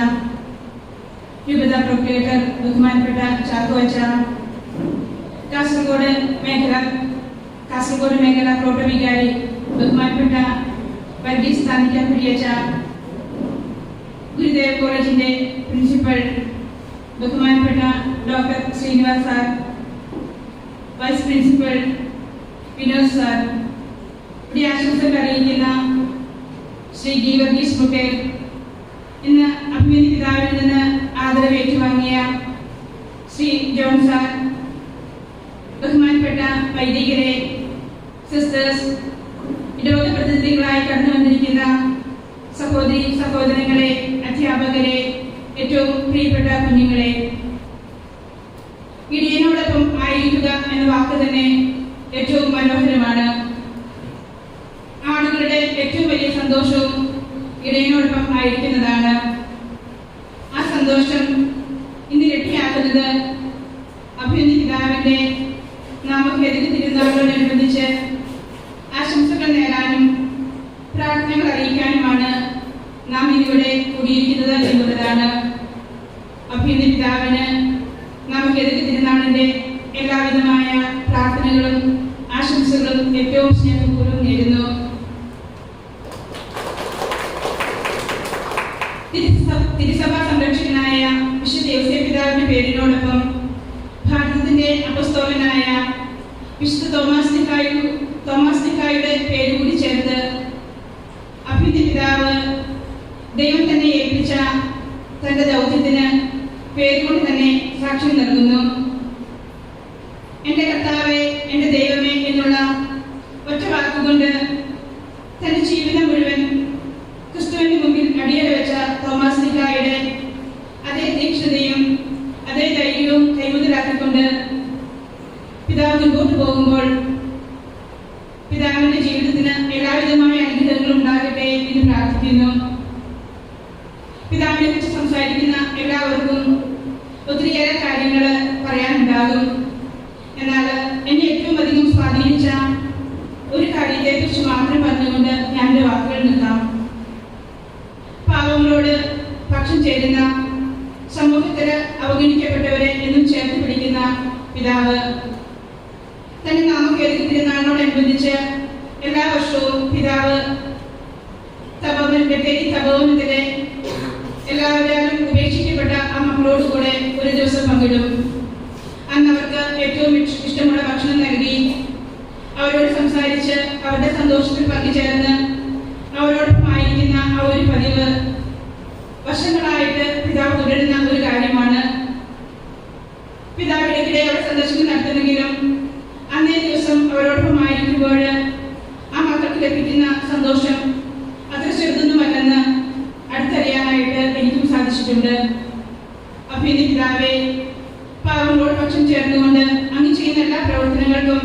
രൂപത പ്രൊക്ലേറ്റർ ബഹുമാനപ്പെട്ട ചാക്കോ അച്ച, കാസർഗോഡ് മേഖല കാസർഗോഡ് മേഖല പ്രോട്ടോ വികാരി ബഹുമാനപ്പെട്ട വർഗീസ് താന്നിക്കാപ്പുഴിയച്ച, ഗുരുദേവ് കോളേജിന്റെ പ്രിൻസിപ്പൽ ബഹുമാനപ്പെട്ട doctor Srinivas sir, vice principal Vinod sir, ഇവിടെ ആശംസകൾ അറിയിക്കുന്ന ശ്രീ ഡി വർഗീസ് മുട്ടേൽ, ഇന്ന് അഭിമന്യ പിതാവിൽ നിന്ന് ആദരവ് ഏറ്റുവാങ്ങിയ ശ്രീ ജോൺ സാർ, ബഹുമാനപ്പെട്ട വൈദികരെ, സിസ്റ്റേഴ്സ്, ഇടവക പ്രതിനിധികളായി കടന്നു വന്നിരിക്കുന്ന സഹോദരി സഹോദരങ്ങളെ, അധ്യാപകരെ, ഏറ്റവും പ്രിയപ്പെട്ട കുഞ്ഞുങ്ങളെ, ഇടിയനോടൊപ്പം ആയിരിക്കുക എന്ന വാക്ക് തന്നെ ഏറ്റവും മനോഹരമാണ്. ആളുകളുടെ ഏറ്റവും വലിയ സന്തോഷവും ഇടയനോടൊപ്പം ആയിരിക്കുന്നതാണ്. ആ സന്തോഷം ഇന്ന് ഇരട്ടിയാക്കുന്നത് അഭിമന്യ പിതാവിന്റെ നാമഭേദഗതി തിരുനാളിനോടനുബന്ധിച്ച് ആശംസകൾ നേടാനും പ്രാർത്ഥനകൾ അറിയിക്കാനുമാണ് നാം ഇന്നിവിടെ കൂടിയിരിക്കുന്നത് എന്നുള്ളതാണ്. അഭിമന്യ പിതാവിന് നാമഭേദഗതി തിരുനാളിന്റെ എല്ലാവിധമായ പ്രാർത്ഥനകളും ആശംസകളും ഏറ്റവും സ്നേഹപൂർവ്വം നേരുന്നു. തിരുസഭാ സംരക്ഷകനായ വിശുദ്ധ യോസേപ്പ് പിതാവിന്റെ പേരിനോടൊപ്പം ഭാരതത്തിന്റെ അപ്പസ്തോലനായ വിശുദ്ധ തോമാസ് നിക്കായുടെ പേര് കൂടി ചേർത്ത് അഭിമന്യ പിതാവ് ദൈവം തന്നെ ഏൽപ്പിച്ച തന്റെ ദൗത്യത്തിന് പേരുകൊണ്ട് തന്നെ സാക്ഷ്യം നൽകുന്നു. എന്റെ കർത്താവേ, എന്റെ ദൈവമേ എന്നുള്ള ഒറ്റ വാക്കുകൊണ്ട് തന്റെ ജീവിതം മുഴുവൻ ക്രിസ്തുവിന്റെ മുമ്പിൽ അടിയറ വെച്ച തോമാസ് നിക്കായുടെ അതേ തീക്ഷ്ണതയും അതേ ധൈര്യവും കൈമുതലാക്കിക്കൊണ്ട് പിതാവ് മുൻപോട്ട് പോകുമ്പോൾ പിതാവിന്റെ ജീവിതത്തിന് എല്ലാവിധമായ അനുഗ്രഹങ്ങളും ഉണ്ടാകട്ടെ എന്ന് പ്രാർത്ഥിക്കുന്നു. പിതാവിനെ കുറിച്ച് സംസാരിക്കുന്ന എല്ലാവർക്കും ഒത്തിരിയേറെ കാര്യങ്ങൾ പറയാനുണ്ടാകും. എന്നാൽ എന്നെ ഏറ്റവും അധികം സ്വാധീനിച്ച ഒരു കാര്യത്തെ കുറിച്ച് മാത്രം പറഞ്ഞുകൊണ്ട് ഞാൻ എൻ്റെ വാക്കുകൾ നിർത്താം. പാവങ്ങളോട് പക്ഷം ചേരുന്ന, സമൂഹത്തിൽ അവഗണിക്കപ്പെട്ടവരെ എന്നും ചേർത്ത് പിടിക്കുന്ന പിതാവ് തന്റെ നാമഭേദഗതി തിരുനാളിനോടനുബന്ധിച്ച് എല്ലാ വർഷവും പിതാവ് തപോവനത്തിലെ എല്ലാവരും ഉപേക്ഷിക്കപ്പെട്ട ആ മക്കളോട് കൂടെ ഒരു ദിവസം പങ്കിടും. അന്ന് അവർക്ക് ഏറ്റവും ഇഷ്ടമുള്ള ഭക്ഷണം നൽകി അവരോട് സംസാരിച്ച് അവരുടെ സന്തോഷത്തിൽ പങ്കുചേർന്ന് അവരോടൊപ്പം ആയിരിക്കുന്ന ആ ഒരു പതിവ് വർഷങ്ങളായിട്ട് പിതാവ് തുടരുന്ന ഒരു കാര്യമാണ്. പിതാവ് ഇടയ്ക്കിടെ അവിടെ സന്ദർശനം നടത്തുന്നെങ്കിലും അന്നേ ദിവസം അവരോടൊപ്പം ആയിരിക്കുമ്പോൾ ആ മക്കൾക്ക് ലഭിക്കുന്ന സന്തോഷം അത്ര ചെറുതൊന്നുമല്ലെന്ന് അടുത്തറിയാനായിട്ട് എനിക്കും സാധിച്ചിട്ടുണ്ട്. അഭിമന്യ പിതാവേ, പാവങ്ങളോട് പക്ഷം ചേർന്നുകൊണ്ട് അങ്ങ് ചെയ്യുന്ന എല്ലാ പ്രവർത്തനങ്ങൾക്കും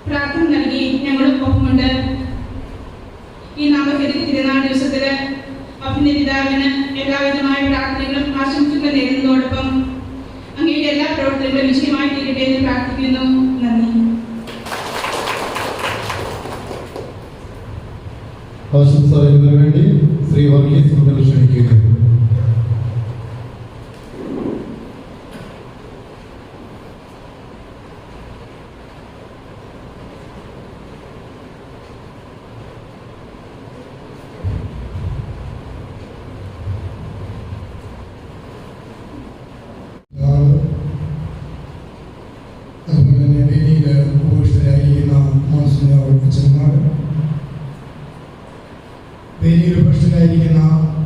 പ്രാർത്ഥന നൽകി ഞങ്ങളും ഒപ്പമുണ്ട്. ഈ നാമഭേദഗതി തിരുനാൾ ദിവസത്തില് അഭിമന്യ പിതാവിന് എല്ലാവിധമായ പ്രാർത്ഥനകളും ആശംസകളും നേരുന്നതോടൊപ്പം അങ്ങയുടെ എല്ലാ പ്രവർത്തനങ്ങളും വിജയമായി തീരട്ടെ എന്ന് പ്രാർത്ഥിക്കുന്നു. നന്ദി. ആശംസ നൽകുന്നതിന് വേണ്ടി ശ്രീ വർഗീസ് മുതൽ ക്ഷണിക്കുന്നു. അതുപോലെ തന്നെ വേദിയിൽ ഉപേക്ഷിതരായിരിക്കുന്ന മോൺസിഞ്ഞോർ അച്ഛന്മാർ, വേദിയിൽ ഉപേക്ഷിതരായിരിക്കുന്ന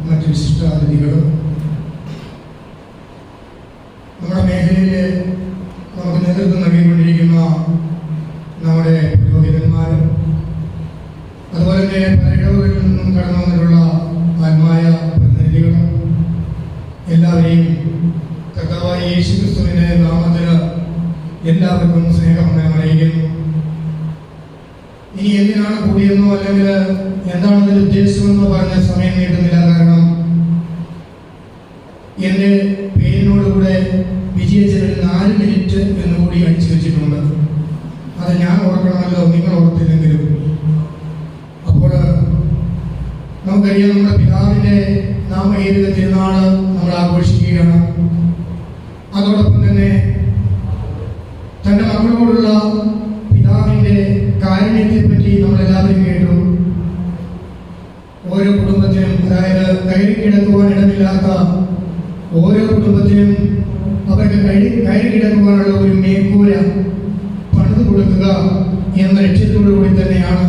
മറ്റ് വിശിഷ്ടാതിഥികൾ, നമ്മുടെ മേഖലയിൽ നമുക്ക് നേതൃത്വം നൽകിക്കൊണ്ടിരിക്കുന്ന നമ്മുടെ പുരോഹിതന്മാർ, അതുപോലെ തന്നെ പല ഇടവുകളിൽ നിന്നും കടന്നു വന്നിട്ടുള്ള ആത്മായ പ്രതിനിധികൾ, എല്ലാവരെയും കർത്താവായ യേശുക്രിസ്തുവിന്റെ നാമത്തിൽ എല്ലാവർക്കും സ്നേഹം അറിയിക്കുന്നു. ഇനി എന്തിനാണ് കൂടിയെന്നോ അല്ലെങ്കിൽ എന്താണ് അതിന്റെ ഉദ്ദേശമെന്നോ പറഞ്ഞ സമയം നീട്ടുന്നില്ല. കാരണം എന്റെ പേരിനോടുകൂടെ വിജയചരൽ 4 മിനിറ്റ് എന്നുകൂടി അടിച്ചു വെച്ചിട്ടുണ്ട്. അത് ഞാൻ ഓർക്കണമല്ലോ, നിങ്ങൾ ഓർത്തില്ലെങ്കിലും. അപ്പോൾ നമുക്കറിയാം, നമ്മുടെ പിതാവിന്റെ നാമഭേദഗതി തിരുനാള് നമ്മൾ ആഘോഷിക്കുകയാണ്. അതോടൊപ്പം തന്നെ തന്റെ മക്കളോടുള്ള പിതാവിന്റെ കുടുംബത്തിനും അവർക്ക് കയറി കിടക്കുവാനുള്ള ഒരു മേൽക്കൂര പണിത് കൊടുക്കുക എന്ന ലക്ഷ്യത്തോടു കൂടി തന്നെയാണ്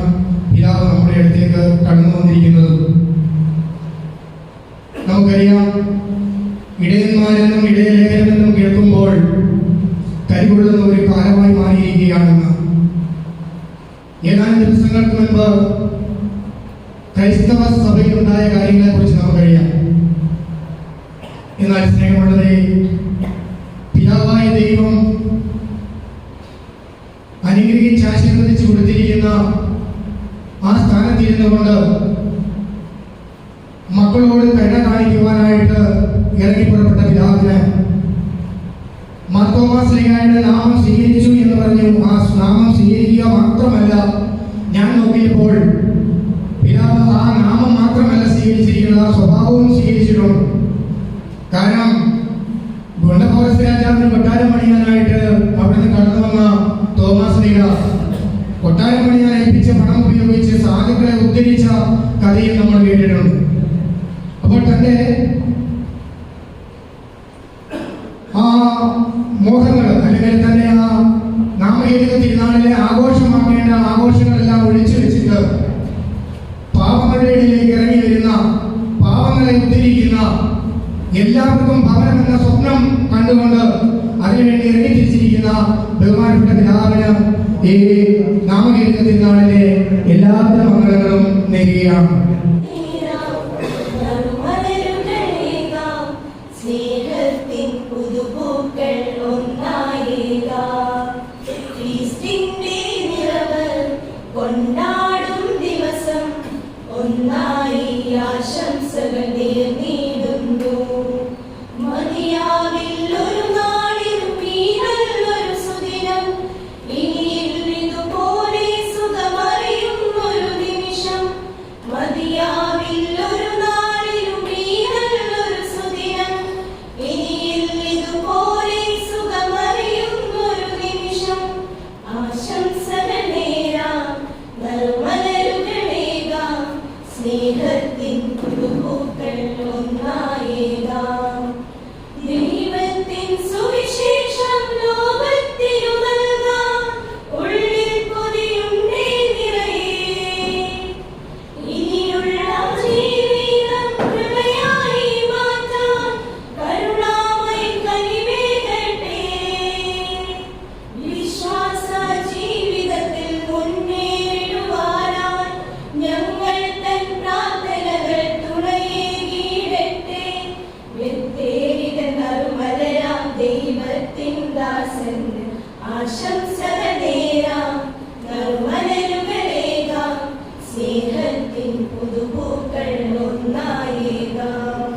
പിതാവ് നമ്മുടെ അടുത്തേക്ക് കടന്നു വന്നിരിക്കുന്നത്. നമുക്കറിയാം, ഇടയന്മാരെന്നും ഇടയലേഖനെന്നും കേൾക്കുമ്പോൾ കരികൊള്ളുന്ന ഒരു കാലമായി മാറിയിരിക്കുകയാണെന്ന്. ഏതാനും ദിവസങ്ങൾക്ക് മുൻപ് ക്രൈസ്തവ സഭയിലുണ്ടായ കാര്യങ്ങളെ കുറിച്ച് നമുക്കറിയാം. എന്നാൽ സ്നേഹമുള്ളവരെ, പിതാവായ ദൈവം അനുഗ്രഹിച്ച് ആശീർവദിച്ചു കൊടുത്തിരിക്കുന്ന ആ സ്ഥാനത്തിരുന്നു കൊണ്ട് മക്കളോട് കരുണ കാണിക്കുവാനായിട്ട് ഇറങ്ങി പുറപ്പെട്ട പിതാവിന് മാർത്തോമാ ശ്ലീഹായുടെ നാമം സ്വീകരിച്ചു എന്ന് പറഞ്ഞു. ആ നാമം സ്വീകരിക്കുക മാത്രമല്ല, ഞാൻ നോക്കിയപ്പോൾ പിതാവ് ആ നാമം മാത്രമല്ല സ്വീകരിച്ചിരിക്കുന്നത്, ആ സ്വഭാവവും സ്വീകരിച്ചിട്ടുണ്ട്. കാരണം ഗുണ്ടഫോറസ് രാജാവിന് കൊട്ടാരം പണിയാനായിട്ട് അവിടുന്ന് കടന്നു വന്ന തോമാസ് ശ്ലീഹ കൊട്ടാരം പണിയാൻ ഏൽപ്പിച്ച പണം ഉപയോഗിച്ച് സാധുക്കളെ ഉദ്ധരിച്ച കഥയും നമ്മൾ കേട്ടിട്ടുണ്ട്. അപ്പോൾ തന്റെ ആ മോഹങ്ങൾ അല്ലെങ്കിൽ തന്നെ ആ നാമകേതിക തിരുനാളിലെ ആഘോഷമാക്കേണ്ട ആഘോഷങ്ങളെല്ലാം ഒഴിച്ചു വെച്ചിട്ട് പാവങ്ങളുടെ ഇടയിലേക്ക് ഇറങ്ങി വരുന്ന, പാവങ്ങളെ ഉദ്ധരിക്കുന്ന, എല്ലാവർക്കും ഭവനം എന്ന സ്വപ്നം കണ്ടുകൊണ്ട് അതിനുവേണ്ടി ഇറങ്ങിത്തിരിച്ചിരിക്കുന്ന ബഹുമാനപ്പെട്ട പിതാവിന് ഈ നാമകേതിക തിരുനാളിലെ എല്ലാവിധ മംഗളങ്ങളും നേരുകയാണ്. കൊണ്ടാടും ദിവസം ഒന്നായി ആശംസകൾ നേർന്നിടുന്നു. മതിയാവില്ലൊരു നാളിലും ഈ നല്ലൊരു സുദിനം, ഇനിയിൽ ഇതുപോലെ സുഖമറിയും ഒരു നിമിഷം. മതിയാവില്ലൊരു നാളിലും ഈ നല്ലൊരു സുദിനം, ഇനിയിൽ ഇതുപോലെ സുഖമറിയും ഒരു നിമിഷം. ആശംസകൾ നേരാം, നറുമലരുകളേകാം, സ്നേഹത്തിൻ പുതുപൂക്കൾ ഒന്നായേകാം. ദൈവത്തിൻ സുവിശേഷം ലോകത്തിനു നൽകാം, ഉള്ളിൽ കൊതിയുണ്ടേ നിറയെ. ഇനിയുള്ള ജീവിതം കൃപയായി മാറ്റാൻ കരുണാമയ കനിവേകട്ടെ. വിശ്വാസ ജീവിതത്തിൽ മുന്നേറുവാനായി ഞങ്ങൾ തൻ പ്രാർത്ഥനകൾ തുണയേകിയിടട്ടെ. വ്യക്തേരിത നറുമലരാം ദൈവത്തിൻ ദാസന് ആശംസകൾ നേരാം, നറുമലരുകളേകാം, സ്നേഹത്തിൻ പുതുപൂക്കൾ ഒന്നായേകാം.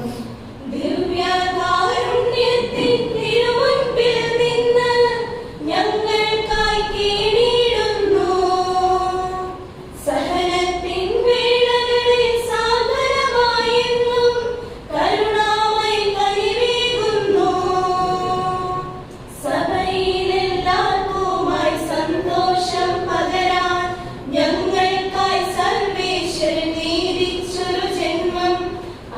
ദിവ്യകാരുണ്യത്തിൻ തിരുമുൻപിൽ നിന്ന് ഞങ്ങൾക്കായി കീഴിടുന്നു. സഹനത്തിൻ വേളകളിൽ സാന്ത്വനമായെന്നും കരുണാമയ കനിവേകുന്നു. സഭയിലെല്ലാവർക്കുമായി സന്തോഷം പകരാൻ ഞങ്ങൾക്കായി സർവേശ്വരൻ നീതിച്ചൊരു ജന്മം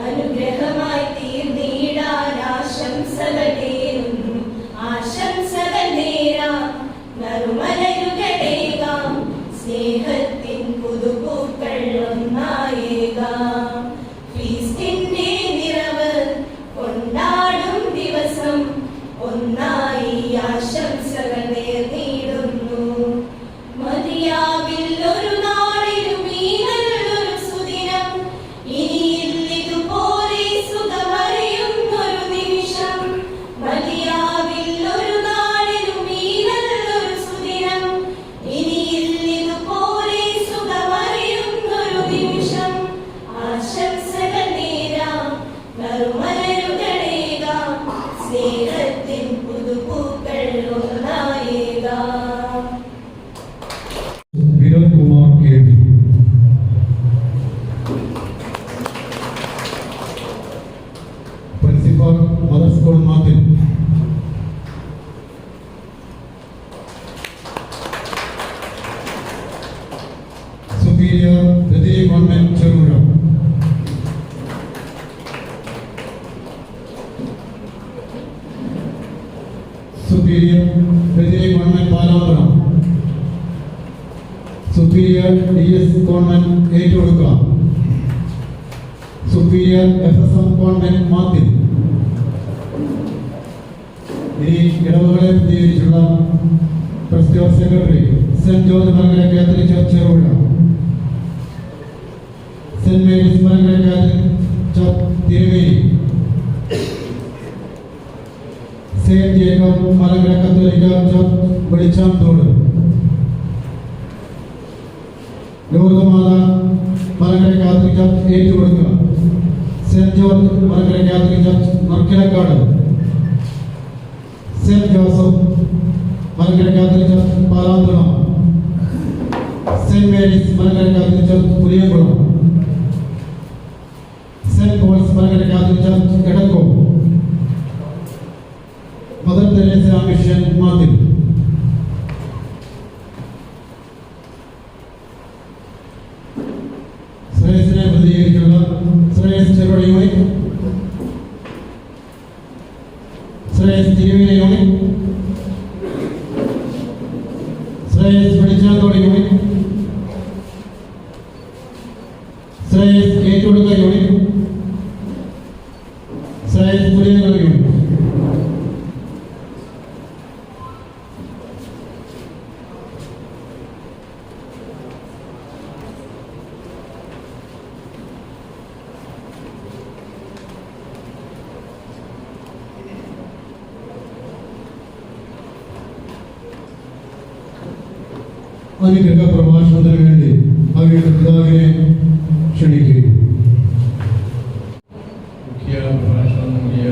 അനുഗ്രഹമായി തീർന്നിടാൻ ആശംസകൾ നേരുന്നു. ആശംസകൾ നേരാം, നറുമലരുകളേകാം, സ്നേഹത്തിൻ പുതുപൂക്കൾ ഒന്നായേകാം. ഫീസ്റ്റിന്റെ നിറവ് കൊണ്ടാടും ദിവസം ഒന്നായി ആശംസകൾ നേർന്നിടുന്നു. മതിയാവില്ലൊരു നാളിലും ഈ നല്ലൊരു സുദിനം, ഇനിയിൽ ഇതുപോലെ സുഖമറിയുന്നൊരു നിമിഷം. മതിയാവില്ലൊരു നാളിലും ഈ നല്ലൊരു സുദിനം, ഇനിയിൽ ഇതുപോലെ സുഖമറിയുന്നൊരു നിമിഷം. ആശംസകൾ നേരാം, നറുമലരുകളേകാം, സ്നേഹത്തിൻ പുതുപൂക്കൾ ഒന്നായേകാം. Vinod Kumar K. Principal mother school Mathil. Superior Badari government Cherupuzha. Superior Badiri government Palantharam, superior DS government Ettukudukka, superior FSM government Mathil. ഇനി ഇടവകളെ പ്രതികരിച്ചുള്ള president secretary saint George Malankara catholic church Cherupuzha, saint Mary's Malankara catholic church Thiruveli, saint Jacob Malankara കത്തോലിക്ക ചർച്ച് വെളിച്ചാംതോട്, ലോകമാത Malankara catholic church Ettukudukka, saint George Malankara catholic church Markilakkad, saint Joseph Malankara catholic church Palanthalam, saint Mary's Malankara catholic church Puliyamkulam, saint Paul's Malankara catholic church Edakko, mother Teresa mission Mathil. ശ്രേയസിനെ പ്രതികരിച്ചുള്ള Shreyas Cherupuzha unit, Shreyas Thiruveli unit, Shreyas Velichanthode unit, Shreyas Ettukudukka unit, Shreyas Puliyamkulam unit. അനുഗ്രഹ പ്രഭാഷണത്തിന് വേണ്ടി അവയുടെ പിതാവിനെ ക്ഷണിക്കുകയും മുഖ്യ പ്രഭാഷണം നൽകിയ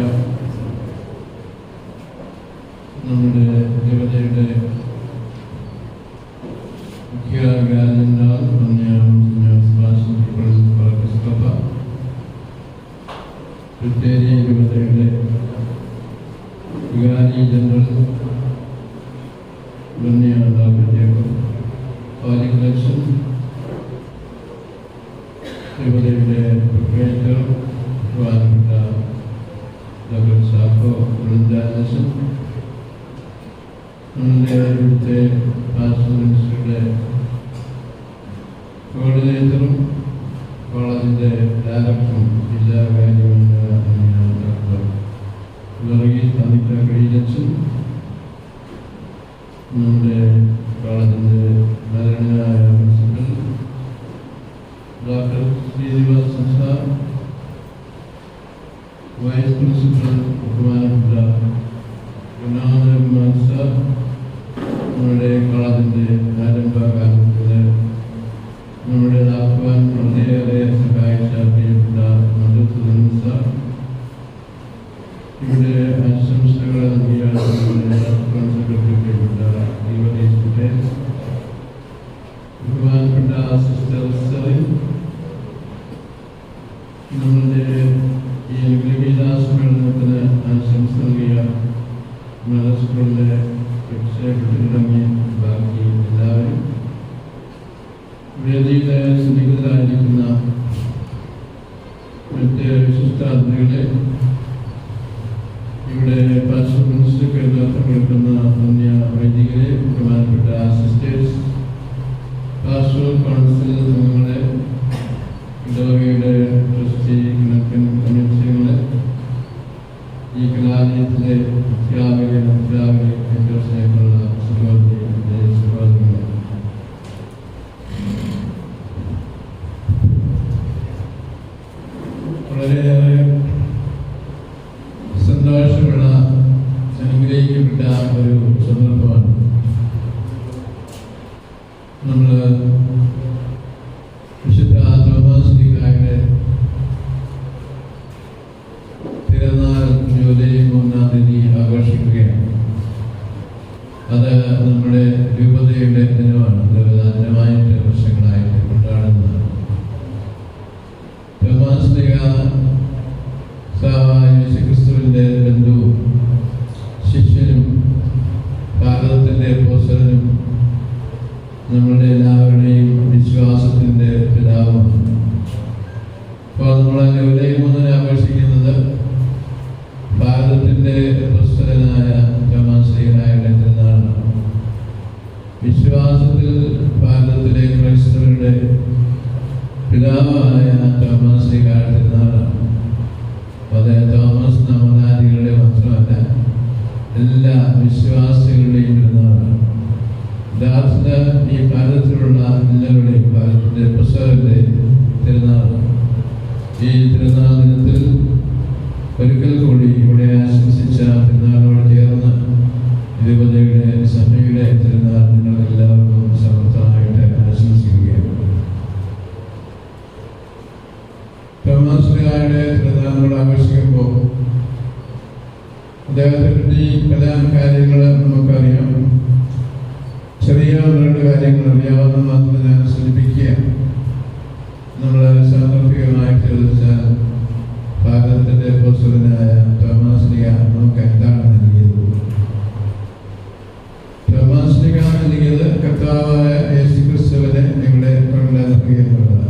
നമ്മുടെ യുവതയുടെ മുഖ്യ ഗാനന്ദാൽ ക്രിസ്ത്യാനി യുവതയുടെ വികാരി ജനറൽ പാലിക്കലക്ഷൻ യുവതയുടെ പ്രൊപ്പറേറ്റർ ബഹുമാനപ്പെട്ട ഡോക്ടർ സാഫോ വൃന്ദാനസൻ, നമ്മുടെ ഇവിടുത്തെ പാസ്റ്റർ മിനിസ്റ്ററുടെ കോർഡിനേറ്ററും കോളേജിൻ്റെ ഡയറക്ടറും ജില്ലാ കാര്യമായ ഡോക്ടർ വർഗീസ് അമിത കഴിയച്ചൻ, നമ്മുടെ കോളേജിൻ്റെ ആദരണീയനായ principal doctor Srinivasan sir, vice principal ബഹുമാനപ്പെട്ട ഗുണാനന്ദകുമാർ സാർ, നമ്മുടെ കോളേജിൻ്റെ ആരംഭകാലത്തിൽ നമ്മുടെ ആഹ്വാൻ വളരെയേറെ സഹായിച്ച പ്രിയപ്പെട്ട മധുസൂദൻ സാർ, ഇവിടെ ആശംസകൾ നൽകിയ സെക്രട്ടറി പ്രിയപ്പെട്ട ബഹുമാനപ്പെട്ട സിസ്റ്റർ സെറിൻ, നമ്മളുടെ ഈ അനുഗ്രഹീത സമ്മേളനത്തിന് ആശംസ നൽകിയ സ്കൂളിലെ രക്ഷപ്പെട്ടിട്ടുണ്ടെങ്കിൽ ബാക്കി എല്ലാവരും, വേദിയിലെ സന്നിഹിതരായിരിക്കുന്ന മറ്റ് വിശിഷ്ടാതിഥികളെ, ഇവിടെ പാസ്റ്റർ മിനിസ്റ്റർക്ക് നേതൃത്വം കൊടുക്കുന്ന അന്യ വൈദികരെ, ബഹുമാനപ്പെട്ട സിസ്റ്റേഴ്സ്, പാസ്റ്ററൽ കൗൺസിൽ അംഗങ്ങളെ, ഇടവകയുടെ ട്രസ്റ്റി കമ്മിറ്റികളെ, ഈ കലാലയത്തിലെ അധ്യാപകരെ ഏറ്റവും സ്നേഹമുള്ള സഹോദരങ്ങളെ, വളരെയേറെ സന്തോഷമുള്ള അനുഗ്രഹിക്കപ്പെട്ട ഒരു സന്ദർഭമാണ്. നമ്മൾ വിശുദ്ധ തോമസ് ലീഗായുടെ തിരുനാൾ ജൂലൈ 3-ാം തീയതി ആഘോഷിക്കുകയാണ്. അത് നമ്മുടെ രൂപതയുടെ ദിനമാണ്. ദൈവദാനമായിട്ട് വർഷങ്ങളായിട്ട് കൊണ്ടാടുന്നതാണ്. തോമസ് ലീഗ യേശുക്രിസ്തുവിൻ്റെ ബന്ധുവും ശിഷ്യനും ഭാരതത്തിൻ്റെ അപ്പോസ്തലനും നമ്മളുടെ എല്ലാവരുടെയും വിശ്വാസത്തിൻ്റെ പിതാവുമാണ്. അപ്പോൾ നമ്മൾ ജൂലൈ 3-ന് ആഘോഷിക്കുന്നത് ഭാരതത്തിൻ്റെ അപ്പോസ്തലനായ തോമസ് ലീഗ പിതാവായ തോമസ് ലീഗയുടെ തിരുനാളാണ്. അത് തോമസ് നവനാദികളുടെ മാത്രമല്ല, എല്ലാ വിശ്വാസികളുടെയും തിരുനാളാണ്. യഥാർത്ഥ ഈ ഭാരതത്തിലുള്ള എല്ലാവരുടെയും, ഭാരതത്തിൻ്റെ പ്രസവന്റെ തിരുനാളാണ്. ഈ തിരുനാൾ ദിനത്തിൽ ഒരിക്കൽ കൂടി ഇവിടെ ആശംസിച്ച തിരുനാളോട് ചേർന്ന് രൂപതയുടെ സഭയുടെ തിരുനാൾ നിങ്ങൾ എല്ലാവർക്കും സമർത്ഥമായിട്ട് ആശംസിക്കുകയാണ്. തോമസ് ലീഗയുടെ തിരുനാൾ നമ്മൾ ആഘോഷിക്കുമ്പോൾ അദ്ദേഹത്തെ പറ്റി പല കാര്യങ്ങൾ നമുക്കറിയാം. ചെറിയ രണ്ട് കാര്യങ്ങൾ അറിയാവുന്ന മാത്രം ഞാൻ സൂചിപ്പിക്കുക. നമ്മൾ സാന്ദർഭികമായി ചോദിച്ചാൽ ഭാരതത്തിൻ്റെ അപ്പോസ്തലനായ തോമസ് ലീഗ നമുക്ക് എന്താണ് നൽകിയത്? തോമസ് ലീഗ നൽകിയത് കർത്താവായ യേശുക്രിസ്തുവിനെ ഇവിടെ കൊണ്ട് നൽകിയെന്നുള്ളതാണ്.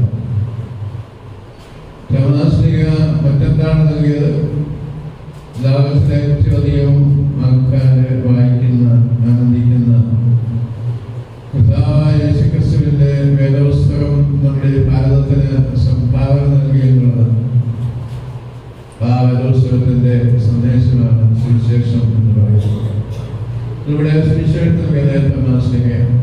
തോമസ് ലീഗ മറ്റെന്താണ് നൽകിയത്? ലോകത്തിലെ ഏറ്റവും അധികം ആൾക്കാർ വായിക്കുന്ന, ആനന്ദിക്കുന്ന കർത്താവായ യേശുക്രിസ്തുവിന്റെ വേദപുസ്തകം നമ്മുടെ ഭാരതത്തിന് സംഭാവന നൽകിയെന്നുള്ളതാണ്. ആ വേദപുസ്തകത്തിന്റെ സന്ദേശമാണ് സുവിശേഷം എന്ന് പറയുന്നത്. ഇവിടെ സുവിശേഷം നൽകിയത് തോമസ് ലീഗയാണ്.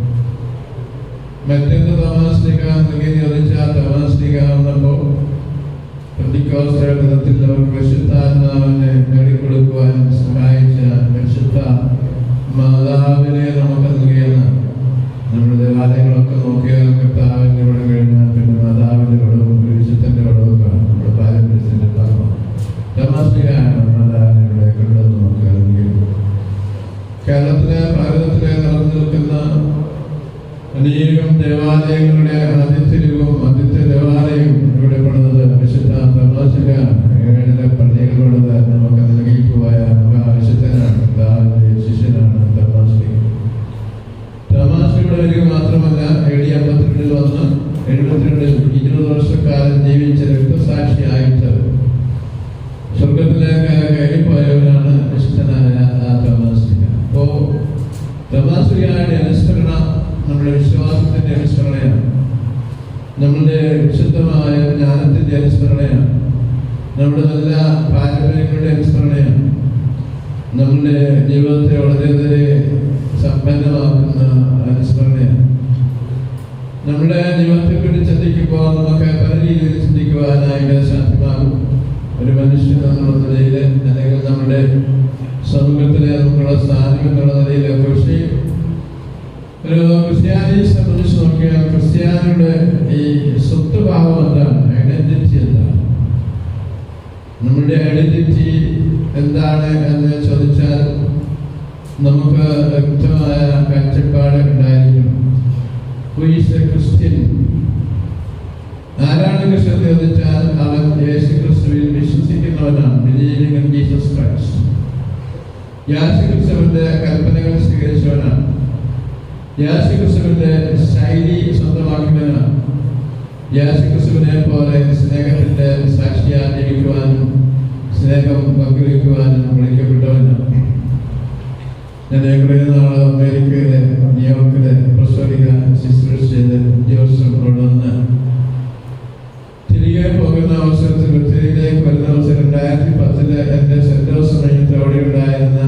മറ്റൊന്ന് തോമസ് ലീഗ നൽകിയെന്ന് ചോദിച്ചാൽ, തോമസ് ലീഗ വന്നപ്പോൾ പെന്തക്കോസ്ത് ദിനത്തിൽ അവർക്ക് പരിശുദ്ധാത്മാവിനെ നേടിക്കൊടുക്കുവാൻ സഹായിച്ച പരിശുദ്ധ മാതാവിനെ നമുക്ക് നൽകിയെന്നാണ്. നമ്മുടെ ദേവാലയങ്ങളൊക്കെ നോക്കിയാൽ കർത്താവിൻ്റെ പടം കഴിഞ്ഞാൽ പിന്നെ മാതാവിൻ്റെ പടവും വിശുദ്ധൻ്റെ പടവും കാണും. നമ്മുടെ പാരമ്പര്യത്തിൻ്റെ ഭാഗമാണ്. തോമസ് ലീഗയാണ് മാതാവിനെ ഇവിടെ കണ്ടെന്ന് നോക്കുകയാണെങ്കിൽ കേരളത്തിലെ, ഭാരതത്തിലെ നടന്നു നിൽക്കുന്ന അനേകം ദേവാലയങ്ങളുടെ ആദ്യത്തെ രൂപം, ആദ്യത്തെ ദേവാലയം ഇവിടെ പണിതത് വിശുദ്ധ തോമസ് ലീഗയാണ്. 7 പള്ളികൾ പണിത് നമുക്ക് നൽകിപ്പോയ മഹാവിശുദ്ധനാണ്, കർത്താവിൻ്റെ ശിഷ്യനാണ് തോമസ് ലീഗ. തോമസ് ഇവിടെ വരിക മാത്രമല്ല, AD 52 വന്ന് 72 20 വർഷക്കാലം ജീവിച്ച രക്തസാക്ഷിയായിട്ട് സ്വർഗത്തിലേക്ക് കയറിപ്പോയവനാണ് വിശുദ്ധനായ തോമസ് ലീഗ. അപ്പോൾ തോമസ് ലീഗയുടെ അനുസ്മരണ നമ്മുടെ വിശ്വാസത്തിന്റെ അനുസ്മരണയാണ്, നമ്മളുടെ വിശുദ്ധമായ ജ്ഞാനത്തിന്റെ അനുസ്മരണയാണ്, നമ്മുടെ നല്ല പാരമ്പര്യങ്ങളുടെ അനുസ്മരണയാണ്, നമ്മുടെ ജീവിതത്തെ വളരെയേറെ സമ്പന്നമാക്കുന്ന അനുസ്മരണയാണ്. നമ്മുടെ ജീവിതത്തെപ്പറ്റി ചിന്തിക്കുമ്പോൾ നമുക്ക് പല രീതിയിൽ ചിന്തിക്കുവാനായിട്ട് സാധ്യമാകും. ഒരു മനുഷ്യൻ എന്നുള്ള നിലയിൽ, അല്ലെങ്കിൽ നമ്മുടെ സമൂഹത്തിലെ നമുക്കുള്ള സ്ഥാനം എന്നുള്ള നിലയിലൊക്കെ. പക്ഷേ ഒരു ക്രിസ്ത്യാനിയെ സംബന്ധിച്ച് നോക്കിയാൽ ക്രിസ്ത്യാനിയുടെ ഈ സ്വത്വഭാവം എന്താണ്? ഐഡന്റിറ്റി എന്താണ്? നമ്മുടെ ഐഡന്റിറ്റി എന്താണ് എന്ന് ചോദിച്ചാൽ നമുക്ക് വ്യക്തമായ കാഴ്ചപ്പാട് ഉണ്ടായിരിക്കണം. Who is a Christian? ആരാണ് ക്രിസ്ത്യൻ എന്ന് ചോദിച്ചാൽ അവൻ യേശു ക്രിസ്തുവിൽ വിശ്വസിക്കുന്നവനാണ്. Believing in Jesus Christ. യേശുക്രിസ്തുവിന്റെ കൽപ്പനകൾ സ്വീകരിച്ചവനാണ്. യേശുക്രിസ്തുവിന്റെ ശൈലി സ്വന്തമാക്കിയവനാണ്. യേശുക്രിസ്തുവിനെ പോലെ സ്നേഹത്തിന്റെ സാക്ഷിയായി ജീവിക്കുവാനും സ്നേഹം പങ്കുവയ്ക്കുവാനും വിളിക്കപ്പെട്ടവനാണ്. ഞാൻ കുറേ നാൾ അമേരിക്കയിലെ ന്യൂയോർക്കിലെ പ്രസവിക ശുശ്രൂഷ ചെയ്ത് ഉദ്യോഗസ്ഥരോട് വന്ന് തിരികെ പോകുന്ന അവസരത്തിൽ തിരികേക്ക് വരുന്ന അവസരം 2010 എൻ്റെ സെന്റ് ജോസഫ് സമയത്ത് അവിടെ ഉണ്ടായിരുന്ന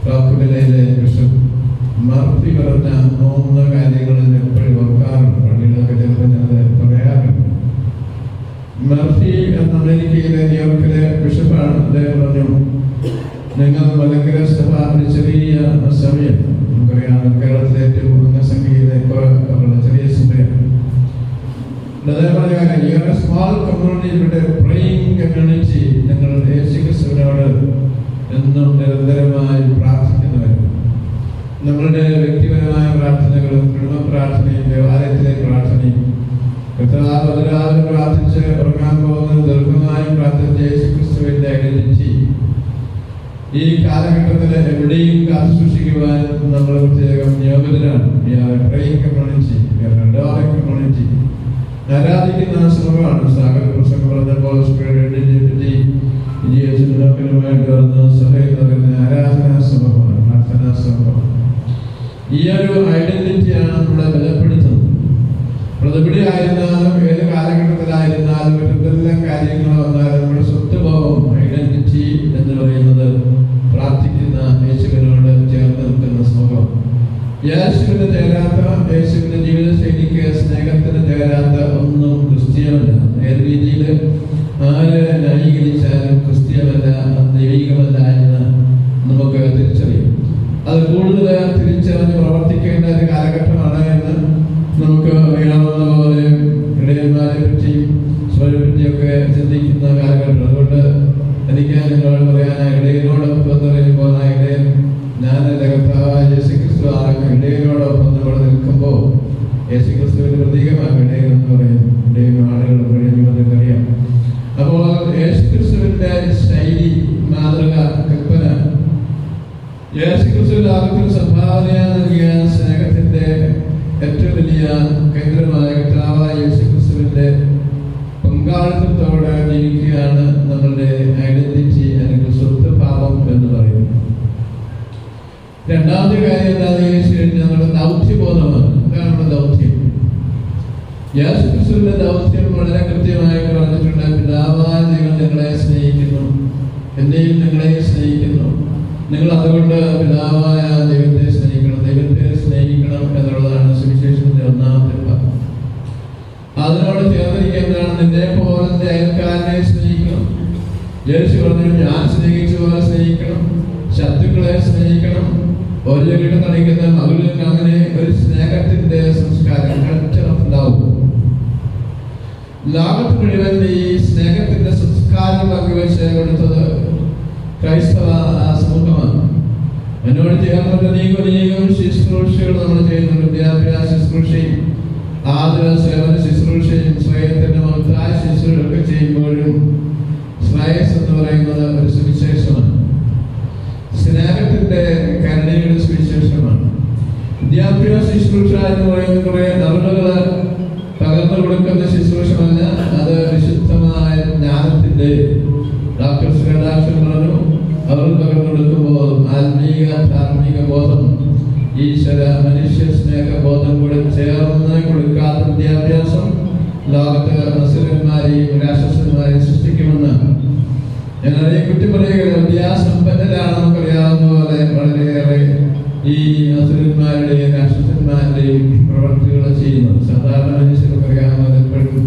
റോക്ക്വില്ലയിലെ ബിഷപ്പ് മർഫി പറഞ്ഞ 3 കാര്യങ്ങൾ എപ്പോഴും ഓർക്കാറുണ്ട്. പള്ളികളൊക്കെ ചിലപ്പോൾ ഞാനത് പറയാറുണ്ട്. മർഫി എന്ന അമേരിക്കയിലെ ന്യൂയോർക്കിലെ ബിഷപ്പാണ്. അദ്ദേഹം പറഞ്ഞു, നിങ്ങൾ മലങ്കര സഭ ഒരു ചെറിയ സമയം, നമുക്കറിയാം കേരളത്തിലെ ഏറ്റവും അംഗസംഖ്യയിലേക്ക് ചെറിയ സഭയാണ്. അതേപോലെ സ്മാൾ കമ്മ്യൂണിറ്റിയുടെ പ്രേയിങ് കമ്മ്യൂണിറ്റി, നിങ്ങൾ യേശുക്രിസ്തുവിനോട് എന്നും നിരന്തരമായി പ്രാർത്ഥിക്കുന്നവരാണ്. നമ്മളുടെ വ്യക്തിപരമായ പ്രാർത്ഥനകളും കുടുംബ പ്രാർത്ഥനയും ദേവാലയത്തിലെ പ്രാർത്ഥനയും രാവിലെ പ്രാർത്ഥിച്ച് ഉറങ്ങാൻ പോകുന്നത് ദീർഘമായും പ്രാർത്ഥിച്ച യേശുക്രിസ്തുവിന്റെ ഐഡന്റിറ്റി ഈ കാലഘട്ടത്തിൽ എവിടെയും കാത്തു സൂക്ഷിക്കുവാൻ നമ്മൾ പ്രത്യേകം നിയോഗിതരാണ്. കമ്മ്യൂണിറ്റി ആരാധിക്കുന്ന സമൂഹമാണ്. സാഗർ പ്രസംഗം പറഞ്ഞപ്പോൾ സഭയിൽ നടക്കുന്ന ആരാധനാ സമൂഹമാണ്, പ്രാർത്ഥനാ സമൂഹമാണ്. ഈ ഒരു ഐഡന്റിറ്റിയാണ് നമ്മളെ ബലപ്പെടുത്തുന്നത്. അതെവിടെ ആയിരുന്നാലും ഏത് കാലഘട്ടത്തിലായിരുന്നാലും എന്തെല്ലാം കാര്യങ്ങൾ വന്നാലും നമ്മുടെ സ്വത്വഭാവം ഐഡന്റിറ്റി എന്ന് പറയുന്നത് പ്രാർത്ഥിക്കുന്ന യേശുവിനോട് ചേർന്ന് നിൽക്കുന്ന സമൂഹം. യേശുവിന് ചേരാത്ത, യേശുവിന്റെ ജീവിതശൈലിക്ക് സ്നേഹത്തിന് ചേരാത്ത ഒന്നും ക്രിസ്തീയമല്ല. ഏത് രീതിയിൽ ആര് ന്യായീകരിച്ചാലും ക്രിസ്തീയമല്ല, ദൈവികമല്ല എന്ന് നമുക്ക് തിരിച്ചറിയും. അത് കൂടുതൽ തിരിച്ചറിഞ്ഞ് പ്രവർത്തിക്കേണ്ട ഒരു കാലഘട്ടമാണ് എന്ന് നമുക്ക് അറിയാവുന്ന പോലെ ഇടയന്മാരെ പറ്റിയും സ്വരെ പറ്റിയൊക്കെ ചിന്തിക്കുന്ന കാലഘട്ടം. അതുകൊണ്ട് എനിക്ക് നിങ്ങളോട് പറയാൻ, ഇടയനോടൊപ്പം എന്ന് പറയുമ്പോൾ ഇടയൻ ഞാൻ എൻ്റെ കർത്താവായ യേശുക്രിസ്തു ആകും. ഇടയനോടൊപ്പം നമ്മൾ നിൽക്കുമ്പോൾ യേശുക്രിസ്തുവിന്റെ പ്രതീകമാണ് ഇടയൻ എന്ന് പറയുന്നത്. ഇടയൻ ആളുകൾ കഴിയുമെന്നറിയാം. അപ്പോൾ യേശുക്രിസ്തുവിന്റെ ശൈലി, മാതൃക, കൽപ്പന, യേശുക്രിസ്തു ലോകത്തിന് സംഭാവന നൽകിയ സ്നേഹത്തിന്റെ ഏറ്റവും വലിയ കേന്ദ്രമായ കർത്താവായ യേശുക്രിസ്തുവിന്റെ പങ്കാളിത്തത്തോടെ ജീവിക്കുകയാണ് നമ്മളുടെ ഐഡന്റിറ്റി അല്ലെങ്കിൽ സ്വത്വഭാവം എന്ന് പറയുന്നത്. രണ്ടാമത്തെ കാര്യം എന്താണെന്ന് ചോദിച്ചു കഴിഞ്ഞാൽ നമ്മുടെ ദൗത്യബോധമാണ്. എന്താണ് നമ്മുടെ ദൗത്യം? യേശുക്രിസ്തുവിന്റെ ദൗത്യം വളരെ കൃത്യമായിട്ട് പറഞ്ഞിട്ടുണ്ട്. പിതാവായ ദൈവം നിങ്ങളെ സ്നേഹിക്കുന്നു, എന്നെയും നിങ്ങളെയും സ്നേഹിക്കുന്നു. നിങ്ങൾ അതുകൊണ്ട് പിതാവായ ദൈവത്തെ സ്നേഹിക്കണം, ദൈവത്തെ സ്നേഹിക്കണം എന്നുള്ളതാണ് സുവിശേഷത്തിന്റെ ഒന്നാമത്തെ ഭാഗം. അതിനോട് ചേർന്നിരിക്കുന്നതാണ് നിന്നെ പോലെ നിന്റെ അയൽക്കാരനെ സ്നേഹിക്കണം. യേശു പറഞ്ഞു, ഞാൻ സ്നേഹിച്ച പോലെ സ്നേഹിക്കണം, ശത്രുക്കളെ സ്നേഹിക്കണം. ഒരു വീട് നടിക്കുന്ന മകളിൽ അങ്ങനെ ഒരു സ്നേഹത്തിന്റെ സംസ്കാരം, കൾച്ചർ ഓഫ് ലവ്. ലോകത്ത് മുഴുവൻ ഈ സ്നേഹത്തിന്റെ സംസ്കാരം പങ്കുവെച്ച് കൊടുത്തത് ക്രൈസ്തവ സമൂഹമാണ്. എന്നോട് ചേർന്നുള്ള അനേകം ശുശ്രൂഷകൾ നമ്മൾ ചെയ്യുന്നുണ്ട്. വിദ്യാഭ്യാസ ശുശ്രൂഷയും ആദര സേവന ശുശ്രൂഷയും സ്വയത്തിന്റെ മഹത്തായ ശുശ്രൂഷയൊക്കെ ചെയ്യുമ്പോഴും ശ്രേയസ് എന്ന് പറയുന്നത് ഒരു സുവിശേഷമാണ്. സ്നേഹത്തിന്റെ കരുണയുടെ സുവിശേഷമാണ്. വിദ്യാഭ്യാസ ശുശ്രൂഷ എന്ന് പറയുന്ന കുറെ അറിവുകള് പകർന്നു കൊടുക്കുന്ന ശുശ്രൂഷമല്ല, അത് വിശുദ്ധമായ ജ്ഞാനത്തിന്റെ ഡോക്ടർ ശ്രീരാക്ഷൻ പറഞ്ഞു, അവർ പകർന്നു കൊടുക്കുമ്പോൾ ആത്മീയ ധാർമ്മിക ബോധം, ഈശ്വര മനുഷ്യ സ്നേഹ ബോധം കൂടെ ചേർന്ന് കൊടുക്കാത്ത വിദ്യാഭ്യാസം ലോകത്ത് അസുരന്മാരെയും രാക്ഷസന്മാരെയും സൃഷ്ടിക്കുമെന്ന് ഞാൻ അതേ കുറ്റി പറയുകയാണ്. വിദ്യാസമ്പന്നരാണ് നമുക്കറിയാവുന്ന പോലെ വളരെയേറെ ഈ അസുരന്മാരുടെയും രാക്ഷസന്മാരുടെയും പ്രവർത്തികൾ ചെയ്യുന്നത്. സാധാരണ മനുഷ്യർക്ക് അറിയാവുന്നത് എപ്പോഴും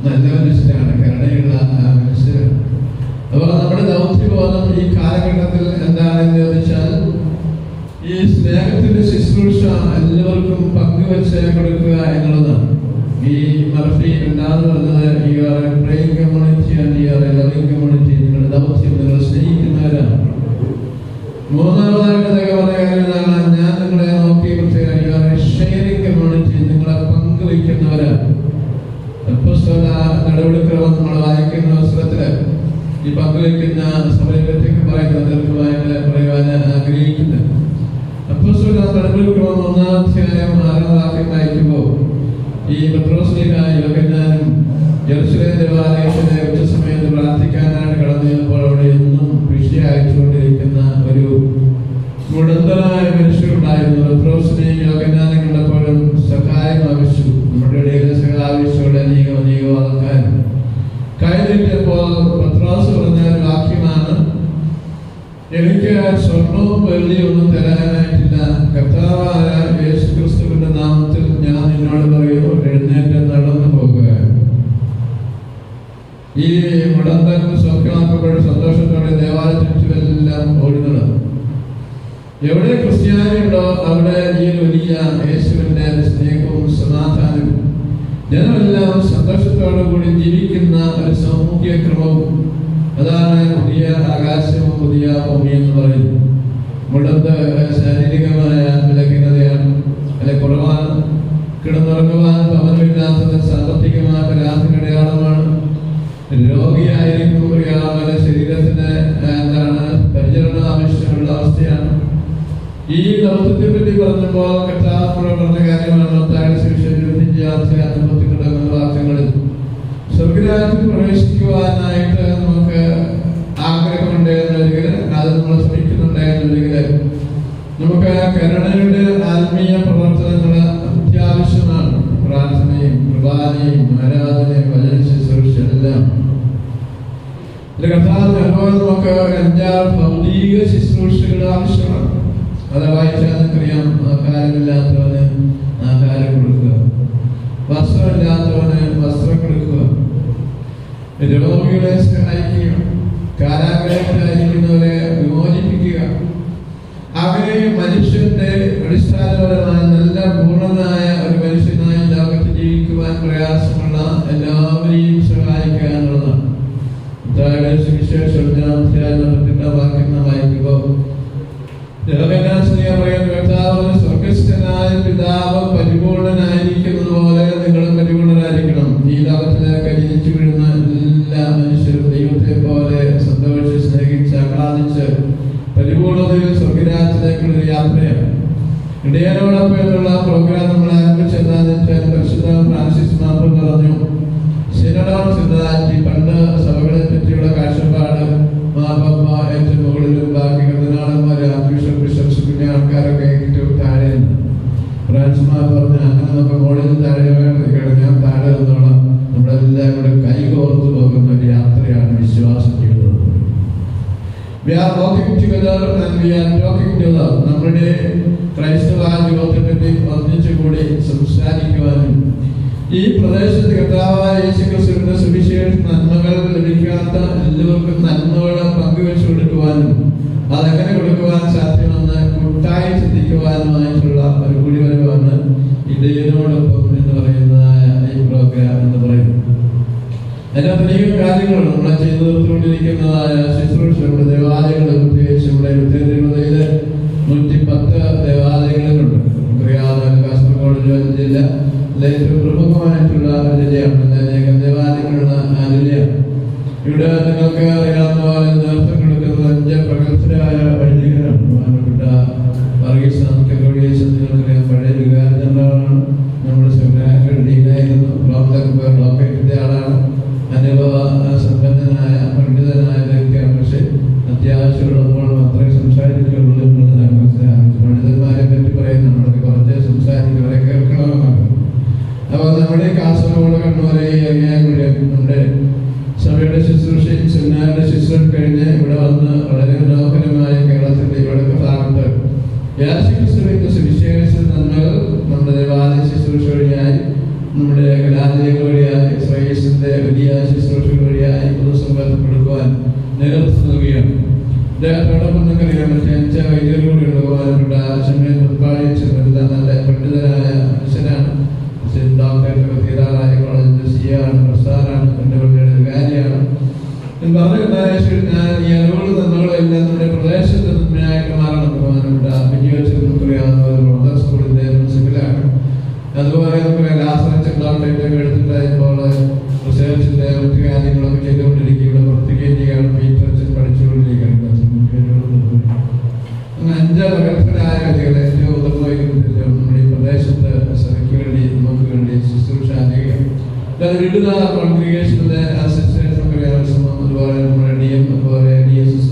നല്ല മനുഷ്യരാണ്, കരുണയുള്ള മനുഷ്യരാണ്. അപ്പോൾ നമ്മുടെ ദൗത്യബോധം ഈ കാലഘട്ടത്തിൽ എന്താണെന്ന് ചോദിച്ചാൽ ഈ സ്നേഹത്തിന്റെ ശുശ്രൂഷ എല്ലാവർക്കും പങ്കുവെച്ച് കൊടുക്കുക എന്നുള്ളതാണ്. ഈ മർഫി രണ്ടാമത് പറഞ്ഞത്, ഈ പ്രേയിങ് കമ്മ്യൂണിറ്റി ആൻഡ് ഈ ലവിങ് കമ്മ്യൂണിറ്റി. നിങ്ങളുടെ ദൗത്യം നിങ്ങൾ സ്നേഹിക്കുന്നവരാണ്. മൂന്നാമതായിട്ട് പറയുന്നതാണ്, ഞാൻ നിങ്ങളെ നോക്കി പ്രത്യേകം ഷെയറിംഗ് കമ്മ്യൂണിറ്റി, നിങ്ങളെ പങ്കുവയ്ക്കുന്നവരാണ്. നടപടിക്രമം നമ്മൾ വായിക്കുന്ന അവസരത്തില് ഈ പങ്കുവയ്ക്കുന്ന സഭയെ പറ്റിയൊക്കെ പറയുന്നത് ദീർഘമായിട്ട് പറയുവാൻ ആഗ്രഹിക്കുന്നത്. നടപടിക്രമം 1-ാം അധ്യായം 6-ാം വാക്യം വായിക്കുമ്പോൾ ഈ പത്രോസ്ലീഹായും യോഹന്നാനും യെരൂശലേം ദേവാലയത്തിലെ ഉച്ചസമയത്ത് പ്രാർത്ഥിക്കാനായിട്ട് കടന്നു ചെന്നപ്പോൾ അവിടെ എന്നും കൃഷി അയച്ചുകൊണ്ടിരിക്കുന്ന ഒരു മുടന്തനായ മനുഷ്യരുണ്ടായിരുന്നു. പത്രോസിനെയും യോഹന്നാനും കണ്ടപ്പോഴും സഹായം ആവശ്യം, നമ്മുടെ ഇടയിൽ സഹാവശ്യമുള്ള അനേകം ആൾക്കാർ കൈനീട്ടിയപ്പോൾ പത്രോസ് പറഞ്ഞ ഒരു വാക്യമാണ്, എനിക്ക് സ്വർണവും വെള്ളിയും ഒന്നും തരാനായിട്ടില്ല, കർത്താവായ യേശുക്രിസ്തുവിന്റെ നാമത്തിൽ ഞാൻ നിന്നോട് പറയുന്നു, എഴുന്നേറ്റ് നടന്നു പോകുക. ഈ മുടന്തൻ സ്വപ്നമാക്കുമ്പോൾ സന്തോഷത്തോടെ ദേവാലയത്തിലെല്ലാം ഓടി നടന്നു. എവിടെ ക്രിസ്ത്യാനി ഉണ്ടോ അവിടെ ഈ വലിയ യേശുവിന്റെ സ്നേഹവും സമാധാനവും, ജനമെല്ലാം സന്തോഷത്തോടു കൂടി ജീവിക്കുന്ന ഒരു സാമൂഹ്യ ക്രമവും, അതാണ് പുതിയ ആകാശവും പുതിയ ഭൂമി എന്ന് പറയുന്നത്. മുടന്ത് ശാരീരികമായ ബലഹീനതയാണ്, അല്ലെ കുറവാണ്. കിടന്നുറങ്ങുവാൻ ഭവനമില്ലാത്തത് സാമ്പത്തികമായ പരാതിയുടെ അടയാളമാണ്. രോഗിയായിരിക്കും അറിയാവുന്ന ശരീരത്തിന് എന്താണ് പരിചരണം ആവശ്യമുള്ള അവസ്ഥയാണ്. ഈ ദൗത്യത്തെ പറ്റി പറഞ്ഞപ്പോൾ കർത്താവ് പറഞ്ഞ കാര്യമാണ്. മത്തായിയുടെ സുവിശേഷം 25-50 വാക്യങ്ങളിൽ സ്വർഗരാജ്യത്തിൽ പ്രവേശിക്കുവാനായിട്ട് നമുക്ക് ആഗ്രഹമുണ്ട് എന്നുണ്ടെങ്കിൽ, അത് നമ്മൾ ശ്രമിക്കുന്നുണ്ട് എന്നുണ്ടെങ്കിൽ, നമുക്ക് കരുണയുടെ ആത്മീയ പ്രവർത്തനങ്ങൾ അത്യാവശ്യമാണ്. പ്രാർത്ഥനയും കുർബാനയും ആരാധനയും വചന ശുശ്രൂഷ എല്ലാം നമുക്ക് 5 ഭൗതിക ശുശ്രൂഷകൾ ആവശ്യമാണ്. അത് വായിച്ചാൽ നിങ്ങൾക്കറിയാം. ആഹാരമില്ലാത്തവന് ആഹാരം കൊടുക്കുക, വസ്ത്രമില്ലാത്തവന് വസ്ത്രം കൊടുക്കുക, രോഗികളെ സഹായിക്കുക, കാരാഗ്രഹത്തിലായിരിക്കുന്നവരെ വിമോചിപ്പിക്കുക. അങ്ങനെ മനുഷ്യന്റെ അടിസ്ഥാനപരമായ നല്ല പൂർണ്ണനായ ഒരു മനുഷ്യനായി ലോകത്ത് ജീവിക്കുവാൻ പ്രയാസമുള്ള എല്ലാവരെയും സഹായിക്കുക എന്നുള്ളതാണ്. സുവിശേഷം 5 വാക്യം വായിക്കുമ്പോൾ സ്വർഗസ്ഥനായ പിതാവ് പരിപൂർണനായിരിക്കുന്നത് പോലെ നിങ്ങളും പരിപൂർണനായിരിക്കണം. ഈ ലോകത്തിലേക്ക് ജനിച്ചു വീഴുന്ന എല്ലാ മനുഷ്യരും ദൈവത്തെ പോലെ സന്തോഷിച്ച് സ്നേഹിച്ച് ആഹ്ലാദിച്ച് പരിപൂർണതയിൽ സ്വർഗരാജ്യത്തിലേക്കുള്ള യാത്രയാണ്. ഇടയനോടൊപ്പം എന്നുള്ള പ്രോഗ്രാം നമ്മൾ ആരംഭിച്ചെന്താണെന്ന് വെച്ചാൽ പരിശുദ്ധ ഫ്രാൻസിസ് മാപ്പ പറഞ്ഞു, സിനഡോൺ സിദ്ധാന്തി പണ്ട് സഭകളെ പറ്റിയുള്ള കാഴ്ചപ്പാട് മാപ്പ ഏറ്റവും മുകളിലും ബാക്കി കർദിനാളന്മാര് ബിഷപ്സ് പിന്നെ ആൾക്കാരൊക്കെ ഏറ്റവും താഴെയാണ്. ഫ്രാൻസ് മാപ്പ പറഞ്ഞ അങ്ങനെ നമുക്ക് മുകളിലും താഴെ ഞാൻ താഴെ നിന്നോളാം. നമ്മളെല്ലാം കൂടെ കൈകോർത്തു പോകുന്ന ഒരു യാത്രയാണ് വിശ്വാസം ജീവിതം. We are walking together and we are talking together. നമ്മുടെ ക്രൈസ്തവ ജീവിതത്തെ പറ്റി ഒന്നിച്ചുകൂടി സംസാരിക്കുവാനും ഈ പ്രദേശത്ത് കർത്താവായ യേശുക്രിസ്തുവിന്റെ സുവിശേഷ നന്മകൾ ലഭിക്കാത്ത എല്ലാവർക്കും നന്മകൾ പങ്കുവെച്ചു കൊടുക്കുവാനും അതെങ്ങനെ കൊടുക്കുവാൻ സാധ്യമെന്ന് കൂട്ടായി ചിന്തിക്കുവാനുമായിട്ടുള്ള ഒരു കൂടിവരവാണ് ഇടയനോടൊപ്പം എന്ന് പറയുന്നതായ ഈ പ്രോഗ്രാം എന്ന് പറയുന്നത്. അതിനകത്ത് അനേകം കാര്യങ്ങളുണ്ട്. നമ്മളെ ചെയ്തു തീർത്തുകൊണ്ടിരിക്കുന്നതായ ശുശ്രൂഷകളുടെ ദേവാലയങ്ങൾ, പ്രത്യേകിച്ച് ഇവിടെ 110 ദേവാലയങ്ങളുണ്ട്. നമുക്കറിയാവുന്ന കാസർഗോഡ് ജില്ല ഏറ്റവും പ്രമുഖമായിട്ടുള്ള ജില്ലയാണ്. അനേകം ദേവാലയങ്ങളുള്ള ആ ജില്ലയാണ്. ഇവിടെ നിങ്ങൾക്ക് അറിയാവുന്ന പോലെ നേതൃത്വം കൊടുക്കുന്നത് 5 പ്രഗത്ഭരായ വൈദികരാണ്. ബഹുമാനപ്പെട്ട വർഗീസ് നിങ്ങൾക്കറിയാം, പഴയ വികാര ജനറലാണ്. നമ്മുടെ സെമിനാരിൽ ഡീനായിരുന്നു. ബ്ലോക്കേറ്റിന്റെ ആളാണ്. അനുഭവ സമ്പന്നനായ പണ്ഡിതനായ വ്യക്തിയാണ്. പക്ഷെ അത്യാവശ്യമുള്ളപ്പോൾ മാത്രമേ സംസാരിക്കുള്ളൂ എന്നുള്ളതാണ് മനസ്സിലാക്കുന്നത്. പണ്ഡിതന്മാരെ പറ്റി പറയുന്നത് നമ്മളൊക്കെ കുറച്ച് സംസാരിക്കുന്നവരെ കേൾക്കണമെന്നാണ്. അപ്പോൾ നമ്മുടെ കാസർഗോഡ്, കണ്ണൂർ, നമ്മുടെ സഭയുടെ ശുശ്രൂഷയും സെമിനാറിന്റെ ശുശ്രൂഷ കഴിഞ്ഞ് ഇവിടെ വന്ന് വളരെ മനോഹരമായ കേരളത്തിന്റെ ഇവിടത്തെ ഭാഗത്ത് യേശുക്രിസ്തുവിന്റെ സുവിശേഷ നന്മകൾ നമ്മുടെ ദേവാലയ ശുശ്രൂഷ വഴിയായി, നമ്മുടെ കലാലയങ്ങൾ വഴിയായി, ശ്രേയസിന്റെ വലിയ ശുശ്രൂഷകൾ വഴിയായി പൊതുസമ്പത്ത് കൊടുക്കുവാൻ നേതൃത്വം നൽകുകയാണ്. അദ്ദേഹത്തോടൊപ്പം നിങ്ങൾക്കറിയാം, മറ്റേ 5 വൈദ്യരോടുള്ള ബഹുമാനപ്പെട്ട ചെമ്മൈൻ നല്ല പണ്ഡിതനായ മനുഷ്യനാണ്. ഡോക്ടറേറ്റ് തീരാറായ കോളേജിന്റെ സിയാണ്, പ്രസ്ഥാനാണ്, എൻ്റെ പള്ളിയുടെ വികാരിയാണ്. ഞാൻ ഈ അറിവുകൾ നന്മകളെല്ലാം നമ്മുടെ പ്രദേശത്ത് നന്മയായിട്ട് മാറണം. ബഹുമാനപ്പെട്ട വിജയോച്ചറിയാവുന്ന സ്കൂളിന്റെ പ്രിൻസിപ്പലാണ്. അതുപോലെ നമുക്ക് ലാസറച്ച് ഡോക്ടറേറ്റ് എടുത്തിട്ടായപ്പോൾ റിസർച്ചിന്റെ മറ്റു കാര്യങ്ങളൊക്കെ ചെയ്തുകൊണ്ടിരിക്കും. ഇവിടെ പുറത്തേക്ക് ചെയ്യാണ് പീറ്റർച്ചൻ പഠിച്ചുകൊണ്ടിരിക്കുകയാണ്. അങ്ങനെ 5 പ്രഗത്ഭരായ വ്യക്തികൾ ഏറ്റവും ഉത്തമമായിട്ട് നമ്മുടെ ഈ പ്രദേശത്ത് സഭയ്ക്ക് വേണ്ടി നമുക്ക് വേണ്ടി ശുശ്രൂഷ വിവിധ കോൺഗ്രിഗേഷനിലെ അതുപോലെ നമ്മുടെ DM, അതുപോലെ DSS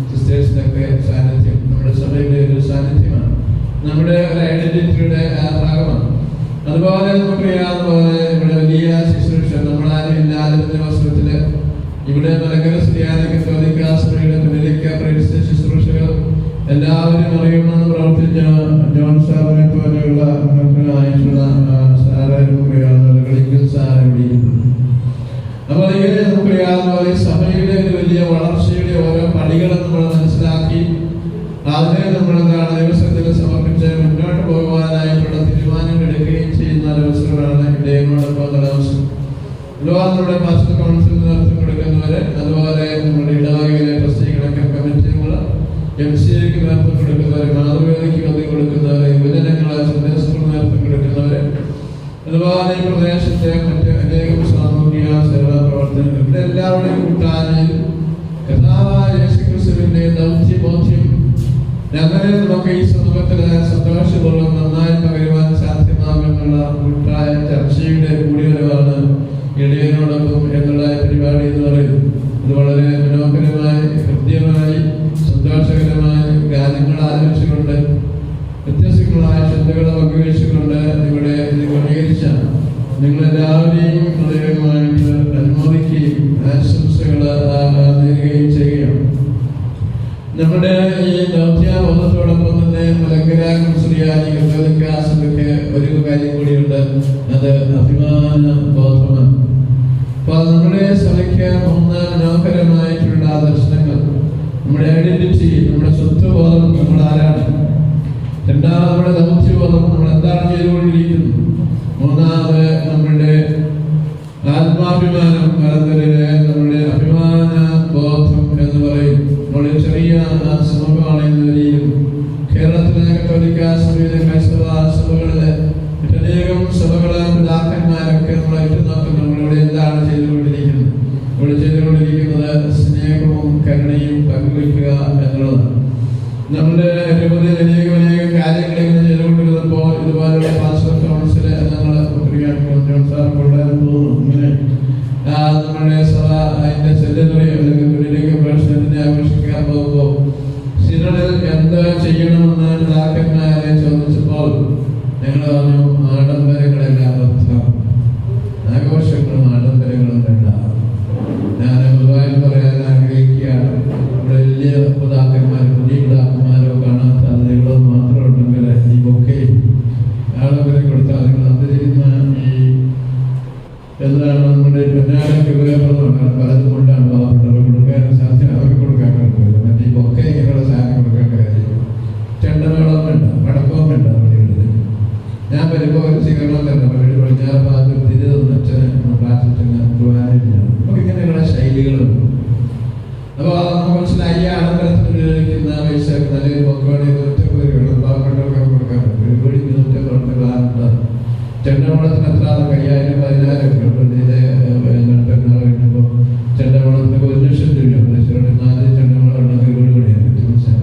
സിസ്റ്റേഴ്സിനൊക്കെ സാന്നിധ്യം നമ്മുടെ സഭയുടെ ഒരു സാന്നിധ്യമാണ്, നമ്മുടെ ഒരു ഐഡന്റിറ്റിയുടെ ഭാഗമാണ്. അതുപോലെ നമുക്കറിയാവുന്ന പോലെ ഇവിടെ വലിയ ശുശ്രൂഷ നമ്മളാരും ഇല്ലാതെ വസ്ത്രത്തില് ഇവിടെ മലങ്കര സുറിയാനി കത്തോലിക്ക സഭയുടെ പുനരിക്ക ശുശ്രൂഷകൾ എല്ലാവരും അറിയണമെന്ന് പ്രവർത്തിച്ച ജോൺ സാറിനെ പോലെയുള്ള അപ്പോൾ ഇങ്ങനെ നമുക്കറിയാവുന്ന പോലെ സഭയുടെ ഒരു വലിയ വളർച്ചയുടെ ഓരോ പടികളും നമ്മൾ മനസ്സിലാക്കി അതിനെ നമ്മൾ ദിവസത്തിൽ സമർപ്പിച്ച് മുന്നോട്ട് പോകുവാനായിട്ടുള്ള തീരുമാനങ്ങൾ എടുക്കുകയും ചെയ്യുന്ന ഒരവസരമാണ് ഇടയനോടൊപ്പം അവസരം. അതുപോലെ നമ്മുടെ പാസ്റ്റർ കൗൺസിൽ നേതൃത്വം കൊടുക്കുന്നവര്, അതുപോലെ നമ്മുടെ ഇടവകയിലെ ട്രസ്റ്റികളൊക്കെ കമ്മിറ്റികൾ, MCAക്ക് നേതൃത്വം കൊടുക്കുന്നവര്, മാതൃവേദിക്ക് വന്ന് കൊടുക്കുന്നവര്, യുവജനങ്ങളെ സൺഡേ സ്കൂൾ നേതൃത്വം കൊടുക്കുന്നവര്, അതുപോലെ ഈ പ്രദേശത്തെ മറ്റ് അനേകം സാമൂഹിക സേവാ പ്രവർത്തനങ്ങൾ, ഇവിടെ എല്ലാവരുടെയും കൂട്ടായ്മയിൽ കർത്താവായ യേശുക്രിസ്തുവിന്റെ ദൗത്യബോധ്യം അങ്ങനെ നമുക്ക് ഈ സമൂഹത്തിലെ സന്തോഷപൂർവ്വം നന്നായി പകരുവാൻ സാധ്യമാകുമെന്നുള്ള കൂട്ടായ ചർച്ചയുടെ കൂടിവരവാണ് ഇടയനോടൊപ്പം എന്നുള്ള പരിപാടി എന്ന് പറയുന്നത്. ഇത് വളരെ മനോഹരമായി, ഹൃദ്യമായി, സന്തോഷകരമായി കാര്യങ്ങൾ ആലോചിച്ചുകൊണ്ട് വ്യത്യസ്തങ്ങളായ ചിന്തകൾ പങ്കുവെച്ചുകൊണ്ട് ഇവിടെ ഇത് ക്രമീകരിച്ച നിങ്ങളെല്ലാവരെയും ഹൃദയമായിട്ട് അനുമോദിക്കുകയും ആശംസകൾ നേരുകയും ചെയ്യുകയാണ്. നമ്മുടെ ഈ ദൗത്യാബോധത്തോടൊപ്പം തന്നെ മലങ്കര ശ്രീയാനി കത്തോലിക്കാ സഭയ്ക്ക് ഒരു കാര്യം കൂടിയുണ്ട്, അത് അഭിമാന ബോധമാണ്. അപ്പോൾ നമ്മുടെ സഭയ്ക്ക് 3 മനോഹരമായിട്ടുള്ള ദർശനങ്ങൾ, നമ്മുടെ ഐഡന്റിറ്റി, നമ്മുടെ സ്വത്വബോധം, നമ്മൾ ആരാണ്. 2ാമത് നമ്മുടെ ദൗത്യബോധം, നമ്മൾ എന്താണ് ചെയ്തുകൊണ്ടിരിക്കുന്നത്. 3ാമത് നമ്മളുടെ ആത്മാഭിമാനം, നമ്മുടെ അഭിമാന ബോധം എന്ന് പറയും. നമ്മുടെ ചെറിയ സമൂഹമാണ് എന്ന നിലയിലും കേരളത്തിലെ കത്തോലിക്കാ സഭയിലെ ക്രൈസ്തവ സഭകളിലെ മറ്റനേകം സഭകളെ പിതാക്കന്മാരൊക്കെ നമ്മൾ ഏറ്റുനോക്കുന്നു. നമ്മളിവിടെ എന്താണ് ചെയ്തുകൊണ്ടിരിക്കുന്നത്? ഇവിടെ ചെയ്തുകൊണ്ടിരിക്കുന്നത് സ്നേഹവും കരുണയും പങ്കുവയ്ക്കുക എന്നുള്ളതാണ്. നമ്മുടെ രൂപതയിൽ അനേകം കാര്യങ്ങൾ ഇങ്ങനെ ചെയ്തുകൊണ്ടിരുന്നപ്പോൾ ഇതുപോലുള്ള പാസ്റ്റർ കൗൺസിൽ ഞങ്ങൾ തോന്നുന്നു ഇങ്ങനെ നമ്മുടെ സഭ അതിന്റെ സെക്രട്ടറി അല്ലെങ്കിൽ പുള്ളിലേക്ക് പ്രസിഡന്റിനെ ആഘോഷിക്കാൻ പോകുമ്പോൾ സിനഡിൽ എന്താ ചെയ്യണമെന്ന് പിതാക്കന്മാരെ ചോദിച്ചപ്പോൾ ഞങ്ങൾ പറഞ്ഞു, ആഡംബരങ്ങളെല്ലാം ആഘോഷങ്ങളും ആഡംബരങ്ങളും വേണ്ട. ഞാൻ പൊതുവായി പറയാൻ ആഗ്രഹിക്കുകയാണ്, ഇവിടെ വലിയ പിതാക്കന്മാരോ പുതിയ പിതാക്കന്മാരോ കാണാത്ത അതിഥികളോ മാത്രം ഉണ്ടെങ്കിൽ ഈ ബൊക്കെ ആഡംബരം കൊടുത്താൽ നിങ്ങൾ അന്തരിക്കുന്ന ഈ എന്താണ് നമ്മുടെ പൊന്നാടൊക്കെ ഉപയോഗപ്പെടുന്നതാണ്. പലതും കൊണ്ടാണ് പാവപ്പെട്ടവർ കൊടുക്കാൻ സാധ്യത, അവർക്ക് കൊടുക്കാൻ കഴിയില്ല. മറ്റേ ഈ ബൊക്കെ ഇങ്ങനെയുള്ള സാധനം കൊടുക്കേണ്ട കാര്യം. ചെണ്ടമേളം വേണ്ട, പടക്കവും വേണ്ട. പള്ളികളിൽ ഞാൻ വരുമ്പോൾ ഒരു സ്വീകരണം തന്നെ പള്ളിയുടെ പടിഞ്ഞാറ് ഭാഗത്ത് തിരിതന്ന് അച്ഛനെ പ്രാർത്ഥിച്ചെന്ന് കുർബാനയില്ല. അപ്പോൾ ഇങ്ങനെയുള്ള ശൈലികളുണ്ട്. അപ്പോൾ അത് നമുക്ക് മനസ്സിലായി. ആഡംബരത്തിൽ ഉപയോഗിക്കുന്ന പൈസ നല്ലൊരു പൊക്കോടെ പാവപ്പെട്ടവർക്ക് കൊടുക്കാൻ പറ്റും. ഒരു കോടി 200 പ്ലാനുണ്ട്. ചെണ്ടമേളത്തിന് എത്ര 5000 10,000 പെരുന്നാൾ കഴിഞ്ഞപ്പോൾ ചെണ്ടമേളത്തിനൊക്കെ 1,00,000 രൂപ 4 ചെണ്ടമേളം ഉണ്ടെങ്കിൽ 1 കോടിയാണ്.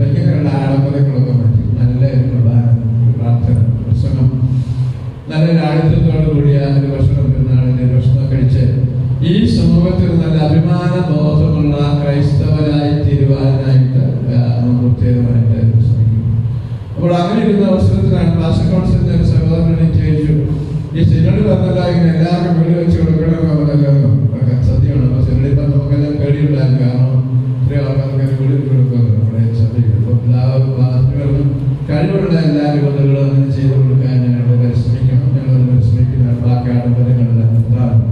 ഇങ്ങനെയുള്ള ആഡംബരങ്ങളൊക്കെ മാറ്റി നല്ല പ്രാർത്ഥന പ്രസംഗം നല്ലൊരു ആഡിത്യത്തോടു കൂടിയ ഒരു ഭക്ഷണം പെരുന്നാളിന്റെ ഭക്ഷണം കഴിച്ച് ഈ സമൂഹത്തിൽ നല്ല അഭിമാന ബോധമുള്ള ക്രൈസ്തവരായി തീരുവാനായിട്ട് പ്രത്യേകമായിട്ട് ശ്രമിക്കും. അപ്പോൾ അങ്ങനെ ഇരുന്ന അവസരത്തിലാണ് പാസ്റ്റർ കൗൺസിലിന്റെ ഒരു സഹോദരനെ ചോദിച്ചു, ഈ സിനഡ് വന്നല്ല ഇങ്ങനെ എല്ലാവർക്കും വീട് വെച്ച് കൊടുക്കണമെന്നല്ലോ സത്യമാണ്. അപ്പൊ സിനഡിൽ നമുക്കെല്ലാം പേടിയുണ്ടായിരുന്നു, കാരണം ഇത്രയും ആൾക്കാർക്ക് വീട് കൊടുക്കുന്നു നമ്മുടെ സഭയിൽ. അപ്പോൾ കഴിവുള്ള എല്ലാ രൂപതകളും അങ്ങനെ ചെയ്തു കൊടുക്കാൻ ഞങ്ങൾ പരിശ്രമിക്കണം. ഞങ്ങൾ പരിശ്രമിക്കുന്നതാണ്. ബാക്കി ആഡംബരങ്ങളെല്ലാം നിർത്താറുണ്ട്.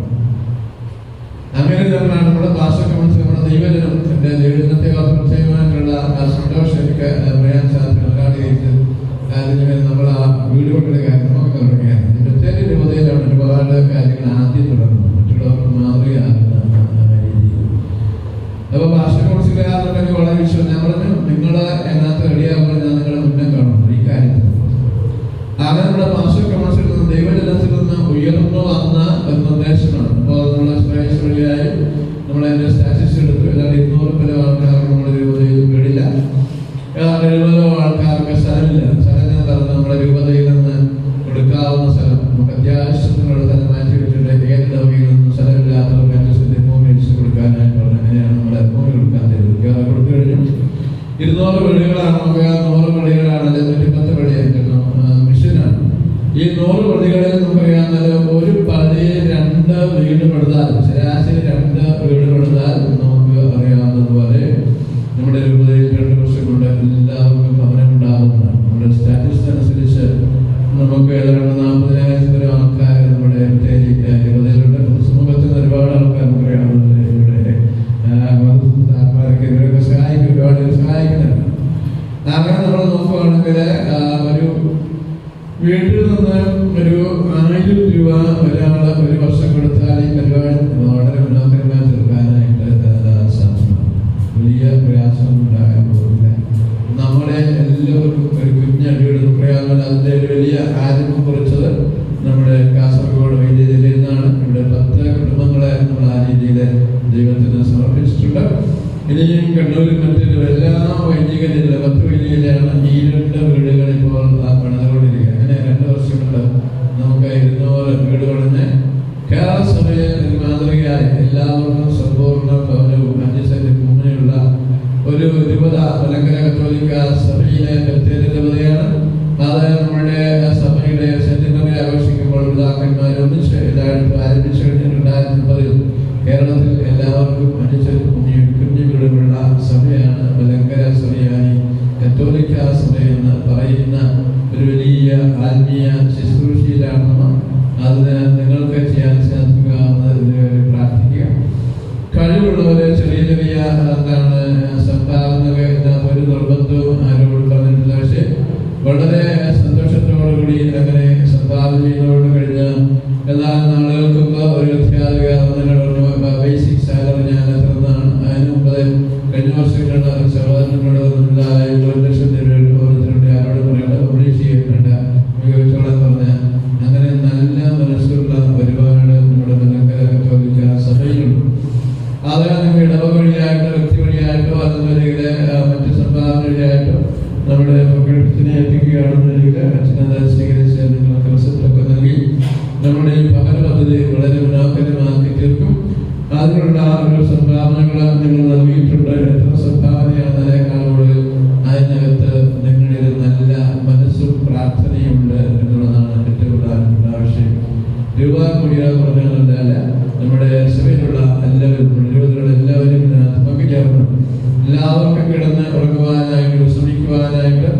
അങ്ങനെ തന്നെയാണ് നമ്മുടെ പാസ്റ്റർ കൗൺസിൽ, നമ്മുടെ ദൈവജനത്തിന്റെ ദൈവജനത്തെ പ്രത്യേകമായിട്ടുള്ള സന്തോഷം എനിക്ക് പറയാൻ സാധിക്കും. അതിന് നമ്മൾ ആ വീട് കൊണ്ടുള്ള കാര്യം നമുക്ക് തുടങ്ങിയാണ്. പ്രത്യേക രൂപതയിലാണ് ഒരുപാട് കാര്യങ്ങൾ ആദ്യം തുടങ്ങുന്നത്, മറ്റുള്ളവർക്ക് മാതൃകയാകുന്ന രീതിയിൽ. അപ്പൊ പാസ്റ്റർ കൗൺസിലുകാരുടെ വളരെ വിശ്വാസം. ഞാൻ പറഞ്ഞു, നിങ്ങൾ അതിനകത്ത് റെഡിയാകുമ്പോൾ ഞാൻ നിങ്ങളെ മുന്നേ കാണുന്നു ഈ കാര്യത്തിൽ. അങ്ങനെ നമ്മുടെ പാസ്റ്റർ കൗൺസിലിൽ നിന്ന് ദൈവജനത്തിൽ നിന്ന് ഉയർന്നു വന്ന ഒരു നിർദ്ദേശമാണ്. അപ്പോൾ നമ്മൾ വഴിയായി നമ്മളതിന്റെ സ്റ്റാറ്റിസ് എടുത്തു. ഏതാണ്ട് 200 ആൾക്കാർക്ക് നമ്മുടെ രൂപതയിൽ വീടില്ല. ഏതാണ്ട് 70 ആൾക്കാർക്ക് സ്ഥലമില്ല. സ്ഥലം ഞാൻ പറഞ്ഞു, നമ്മുടെ രൂപതയിൽ നിന്ന് കൊടുക്കാവുന്ന സ്ഥലം നമുക്ക് അത്യാവശ്യത്തിനുള്ള സ്ഥലം മാറ്റി വെച്ചിട്ട് ഏത് ഡൗകയിൽ നിന്നും സ്ഥലമില്ലാത്തവർക്ക് അന്വേഷണത്തിൽ ഭൂമി വെച്ച് കൊടുക്കാനായിട്ട് പറഞ്ഞു. അങ്ങനെയാണ് നമ്മുടെ ഭൂമി കൊടുക്കാൻ തരുന്നത്. കൊടുത്തു കഴിഞ്ഞു. 200 വീടുകളാണ് നമുക്ക്. 100 പള്ളികളാണ്, 110 പള്ളിയായിട്ട് മിഷനാണ്. ഈ 100 പള്ളികളിൽ നമുക്കറിയാവുന്നത് ഒരു പള്ളിയിൽ 2 വീട് പെടുത്താൽ, ശരാശരി 2 വീട് പെടുത്താൽ നമുക്ക് അറിയാവുന്നതുപോലെ നമ്മുടെ രൂപതയിൽ 2 വർഷം കൊണ്ട് എല്ലാവർക്കും ഭവനം ഉണ്ടാകുന്നതാണ്. നമ്മുടെ സ്റ്റാറ്റിസ് അനുസരിച്ച് നമുക്ക് ഏതാണ്ട് 40,000 ആൾക്കാർ നമ്മുടെ രൂപതയിലുണ്ട്. സമൂഹത്തിൽ നിന്ന് ഒരുപാട് ആൾക്കാർ നമുക്കറിയാവുന്നത് ഇവിടെ ഇവരൊക്കെ സഹായിക്കും, ഒരുപാട് സഹായിക്കുന്നുണ്ട്. അങ്ങനെ നമ്മൾ നോക്കുകയാണെങ്കിൽ ഒരു വീട്ടിൽ നിന്ന് ഒരു 1000 രൂപ ഒരാള് ഒരു വർഷം കൊടുത്താൽ ഈ പരിപാടി വളരെ മനോഹരമായി തീർക്കാനായിട്ട് സാധ്യമാണ്. വലിയ പ്രയാസം ഉണ്ടാകാൻ പോകില്ല. നമ്മളെ എല്ലാവർക്കും ഒരു കുഞ്ഞടിയുടെ പ്രയാസം അതിൻ്റെ ഒരു വലിയ ആരംഭം കുറിച്ചത് നമ്മുടെ കാസർഗോഡ് വൈദ്യ ജില്ലയിൽ നിന്നാണ്. ഇവിടെ 10 കുടുംബങ്ങളെ നമ്മൾ ആ രീതിയിൽ ദൈവത്തിന് സമർപ്പിച്ചിട്ടുണ്ട്. ഇനിയും കണ്ണൂരിൽ മറ്റൊരു എല്ലാ വൈദിക ജില്ല 10 വൈദികയിലാണ് ഈ 2 വീടുകൾ ഇപ്പോൾ പണിതുകൊണ്ടിരിക്കുക. അങ്ങനെ 2 വർഷം കൊണ്ട് നമുക്ക് 200 വീട് പണിഞ്ഞ് കേരള സഭയെ മാതൃകയായി എല്ലാവർക്കും സമ്പൂർണ്ണ ഭവനവും 5 സെന്റ് ഭൂമിയുള്ള ഒരു രൂപത മലങ്കര കത്തോലിക്ക സഭയിലെ പ്രത്യേക രൂപതയാണ്. അത് നമ്മുടെ സഭയുടെ സെന്റിനറി ആഘോഷിക്കുമ്പോൾ പിതാക്കന്മാർ ഒന്നിച്ച് എല്ലായിടത്തും ആരംഭിച്ചു കഴിഞ്ഞിട്ട് 2010 കേരളത്തിൽ എല്ലാവർക്കും അനുസരിച്ച് കുഞ്ഞുങ്ങളുള്ള സഭയാണ് മലങ്കര സഭയായി കത്തോലിക്ക സഭ എന്ന് പറയുന്ന ഒരു വലിയ ആത്മീയ ശുശ്രൂഷയിലാണ് അതിന് നിങ്ങൾക്ക് ചെയ്യാൻ സാധിക്കാവുന്നതിന് വേണ്ടി പ്രാർത്ഥിക്കുക. കഴിവുള്ളവരെ ചെറിയ ചെറിയ എന്താണ് സംഭാവനകൾ ഇതിനകത്ത് ഒരു നിർബന്ധവും ആരോടും പറഞ്ഞിട്ടില്ല. പക്ഷെ വളരെ സന്തോഷത്തോടുകൂടി അങ്ങനെ സംഭാവന ചെയ്തോട് കഴിഞ്ഞ് എന്നാൽ നാളുകൾക്കൊക്കെ ഒരു അധ്യാപിക ബേസിക് സാലറി ഞാൻ എത്രന്നാണ് അതിന് മുമ്പ് കഴിഞ്ഞ വർഷങ്ങളുടെ സഹോദരനോട് 1 ലക്ഷം രൂപ ഓരോരുത്തരുടെ ആരോട് പറയേണ്ട പബ്ലിഷ് ചെയ്യേണ്ട മികച്ചോളം പറഞ്ഞാൽ അങ്ങനെ നല്ല മനസ്സുള്ള ഒരുപാട് നമ്മുടെ മലങ്കര കത്തോലിക്ക സഭയിലുണ്ട്. അത് നിങ്ങൾ ഇടവ വഴിയായിട്ടോ വ്യക്തി വഴിയായിട്ടോ അതുപോലെ മറ്റ് സംഭാവന വഴിയായിട്ടോ നമ്മുടെ പ്രകടനത്തിനെ എത്തിക്കുകയാണെന്നുണ്ടെങ്കിൽ അച്ഛനത് സ്വീകരിച്ച് നിങ്ങൾക്ക് റിസപ്റ്റൊക്കെ നൽകി നമ്മുടെ ഈ പകൽ പദ്ധതി വളരെ മനോഹരമാക്കി തീർക്കും. അതിനുള്ള ഒരു സംഭാവനകൾ നിങ്ങൾ നൽകിയിട്ടുണ്ട്. എത്ര സംഭാവനയാണെന്നതിനേക്കാൾ കൂടുതൽ അതിനകത്ത് നിങ്ങളിൽ നല്ല മനസ്സും പ്രാർത്ഥനയുണ്ട് എന്നുള്ളതാണ് ഏറ്റവും പ്രധാനപ്പെട്ട ആവശ്യം. രൂപ കൂടിയാൽ പറഞ്ഞാൽ നമ്മുടെ സഭയിലുള്ള എല്ലാവരും എല്ലാവരും പങ്കുചേർന്ന് എല്ലാവർക്കും കിടന്ന് ഉറങ്ങുവാനായിട്ട് ശ്രമിക്കുവാനായിട്ട്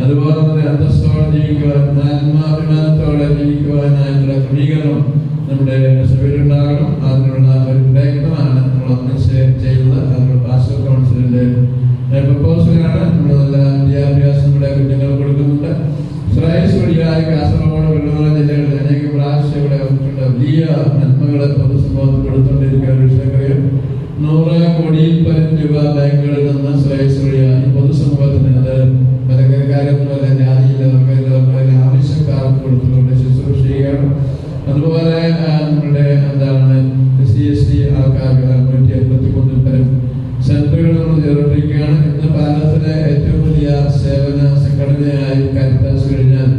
അതുപോലെ തന്നെ അന്തസ്സോടെ ജീവിക്കുവാൻ ആത്മാഭിമാനത്തോടെ ജീവിക്കുവാനായിട്ടുള്ള ക്രമീകരണം നമ്മുടെ സഭയിലുണ്ടാകണം. അതിനുള്ള ഒരു പ്രയത്നമാണ് നമ്മൾ ഒന്നിച്ച് ചെയ്യുന്നത്. അതിനുള്ള പാസ്റ്റർ കൗൺസിലിന്റെ പ്രപ്പോസലാണ്. നമ്മൾ നല്ല വിദ്യാഭ്യാസം നമ്മുടെ കുഞ്ഞുങ്ങൾ കൊടുക്കുന്നുണ്ട്. ശ്രേയസ് വഴിയായി കാസർഗോഡ് വെള്ളുവറ ജില്ലകളിൽ അനേക പ്രാവശ്യം ഇവിടെ വന്നിട്ടുണ്ട്. വലിയ നന്മകളെ പൊതുസമൂഹത്തിൽ കൊടുത്തുകൊണ്ടിരിക്കുന്ന ഒരു വിഷയം 100 കോടിയിൽ പരം രൂപ ബാങ്കുകളിൽ നിന്ന് ശ്രേയസ് വഴിയായി പൊതുസമൂഹത്തിന് അത് മലങ്കരക്കാരെന്നുള്ള ജാതിയിലെ ആവശ്യക്കാർക്ക് കൊടുത്തുകൊണ്ട് ശുശ്രൂഷ ചെയ്യുകയാണ്. അതുപോലെ നമ്മുടെ എന്താണ് SC ആൾക്കാർക്ക് 183 പരം സെന്ററുകൾ നമ്മൾ ചേർത്തിരിക്കുകയാണ്. ഇന്ന് ഭാരതത്തിലെ ഏറ്റവും വലിയ സേവന സംഘടനയായി കാരിത്താസ് കഴിഞ്ഞാൽ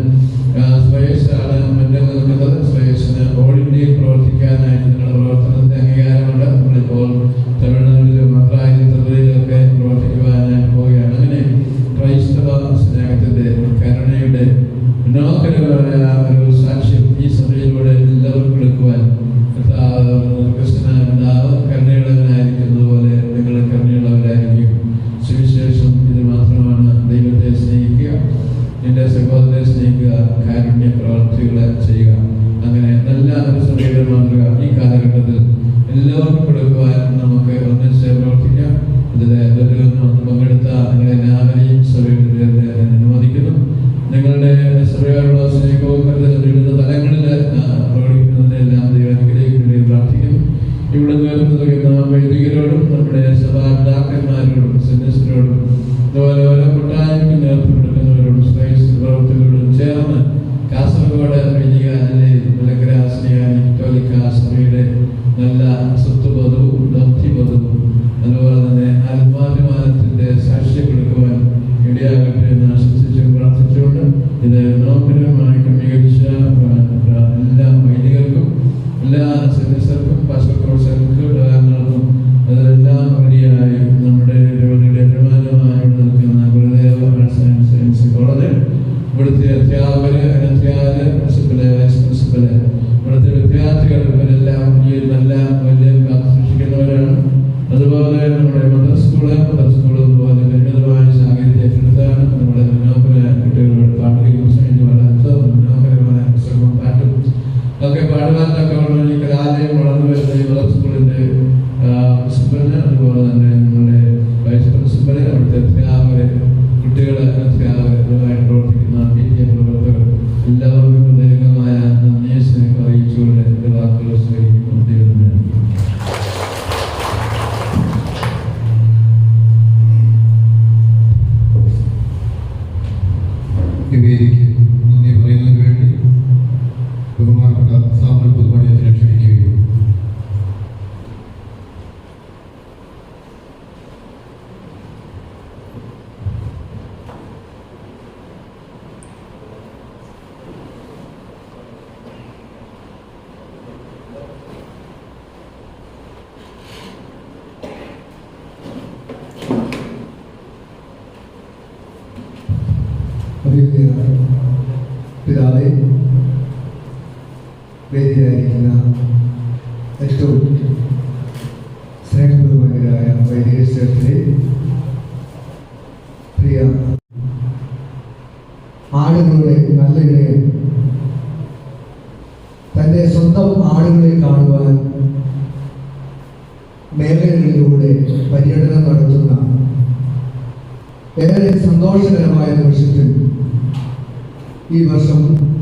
ശ്രേയസാണ് മുന്നിൽ നിൽക്കുന്നത്. ശ്രേയസിന് ഓൾ ഇന്ത്യയിൽ പ്രവർത്തിക്കാനായിട്ട് നിങ്ങളുടെ പ്രവർത്തനത്തിന് അംഗീകാരമുണ്ട്. നമ്മളിപ്പോൾ തമിഴ്നാട്ടിലും മദ്രാസിലും ത്രിപുരയിലൊക്കെ പ്രവർത്തിക്കുവാനായിട്ട് പോവുകയാണ്. അങ്ങനെ ക്രൈസ്തവ സ്നേഹത്തിന്റെ കരുണയുടെ മനോഹരമായ ഒരു സാക്ഷ്യം ഈ സഭയിലൂടെ എല്ലാവർക്കും എടുക്കുവാൻ കരുണയുള്ളവനായിരിക്കുന്നത് പോലെ നിങ്ങൾ കരുണയുള്ളവരായിരിക്കും. സുവിശേഷം ഇത് മാത്രമാണ്. ദൈവത്തെ സ്നേഹിക്കുക, നിന്റെ സഹോദരനെ സ്നേഹിക്കുക, കാരുണ്യ പ്രവർത്തികളെ ചെയ്യുക. അങ്ങനെ നല്ല ഒരു സഭയുടെ മാതൃക ഈ കാലഘട്ടത്തിൽ എല്ലാവർക്കും കൊടുക്കുവാൻ നമുക്ക് ഒന്നിച്ച് പ്രവർത്തിക്കാം. ഇതിൽ പങ്കെടുത്ത നിങ്ങളെല്ലാവരെയും സഭയുടെ പേരിൽ അനുമോദിക്കുന്നു. നിങ്ങളുടെ സഭയോടുള്ള സ്നേഹവും വിവിധ തലങ്ങളിൽ പ്രകടിപ്പിക്കുന്നതിനെല്ലാം ദൈവം അനുഗ്രഹിക്കുന്നതിന് പ്രാർത്ഥിക്കുന്നു. ഇവിടെ നേർന്ന വൈദികരോടും നമ്മുടെ സഭാപിതാക്കന്മാരോടും സന്യസ്തരോടും അതുപോലെ ഓരോ കൂട്ടായ്മയ്ക്ക് നേതൃത്വം കൊടുക്കുന്നവരോടും ശ്രേയസ് പ്രവർത്തകരോടും ചേർന്ന് കാസർഗോഡ് വൈദിക മലങ്കര കത്തോലിക്ക സഭയുടെ നല്ല സ്വത്വബോധവും ദൗത്യബോധവും അതുപോലെ തന്നെ ആത്മാഭിമാനത്തിന്റെ സാക്ഷ്യം കൊടുക്കുവാൻ ഇടയാകട്ടെ എന്ന് ആശംസിച്ചും പ്രാർത്ഥിച്ചുകൊണ്ട് ഇത് മനോഹരമായി ക്രമീകരിച്ച എല്ലാ വൈദികർക്കും എല്ലാ സന്യസ്തർക്കും പാസ്റ്റർക്കും അതിലെല്ലാം വഴിയായി നമ്മുടെ അഭിമാനമായി നിൽക്കുന്ന Gurudeva arts and science college, ഇവിടുത്തെ അധ്യാപകര്, പ്രിൻസിപ്പല്, വൈസ് പ്രിൻസിപ്പല്, ഇവിടുത്തെ വിദ്യാർത്ഥികൾ ഇവരെല്ലാം ഈ നല്ല വലിയ സൂക്ഷിക്കുന്നവരാണ്. അതുപോലെ നമ്മുടെ മദർ സ്കൂള് അതുപോലെ പരിമിതമായ സാങ്കേതിക ഏറ്റെടുത്താണ് നമ്മുടെ മനോഹര കുട്ടികളുടെ പാട്ടുകയും മനോഹരമായ പുസ്തകവും പാട്ടും ഒക്കെ പാടുവാനൊക്കെ ഈ കലാലയം വളർന്നു വരുന്ന ഈ മദർ സ്കൂളിന്റെ പ്രിൻസിപ്പലിന് അതുപോലെ തന്നെ നമ്മുടെ വൈസ് പ്രിൻസിപ്പല്, അവിടുത്തെ അധ്യാപകര്, കുട്ടികളെ അധ്യാപകരുമായിട്ട് പ്രവർത്തിക്കുന്ന PTA പ്രവർത്തകർ എല്ലാവർക്കും ഹൃദയംഗമായ നന്ദിയെ സ്നേഹം അറിയിച്ചുകൊണ്ട് എന്റെ വാക്കുകൾ സ്വീകരിക്കുന്നു. ദൈവത്തിന് വേദിക്ക് നന്ദി പറയുന്നതിന് വേണ്ടി ബഹുമാനപ്പെട്ട സാമ്പൽ പുതുമണിയത്തിനെ ക്ഷണിക്കുകയും അഭിനന്ദനാണ്. പിതാവെ, വേദിയിലായിരിക്കുന്ന ഏറ്റവും സ്നേഹബഹുമാനരായ വൈദിക ശ്രേഷ്ഠരെ, പ്രിയ ആടുകളുടെ നല്ല ഇടയൻ, തൻ്റെ സ്വന്തം ആടുകളെ കാണുവാൻ മേഖലകളിലൂടെ പര്യടനം നടത്തുന്ന ഏറെ സന്തോഷകരമായ നിമിഷത്തിൽ ഈ വർഷം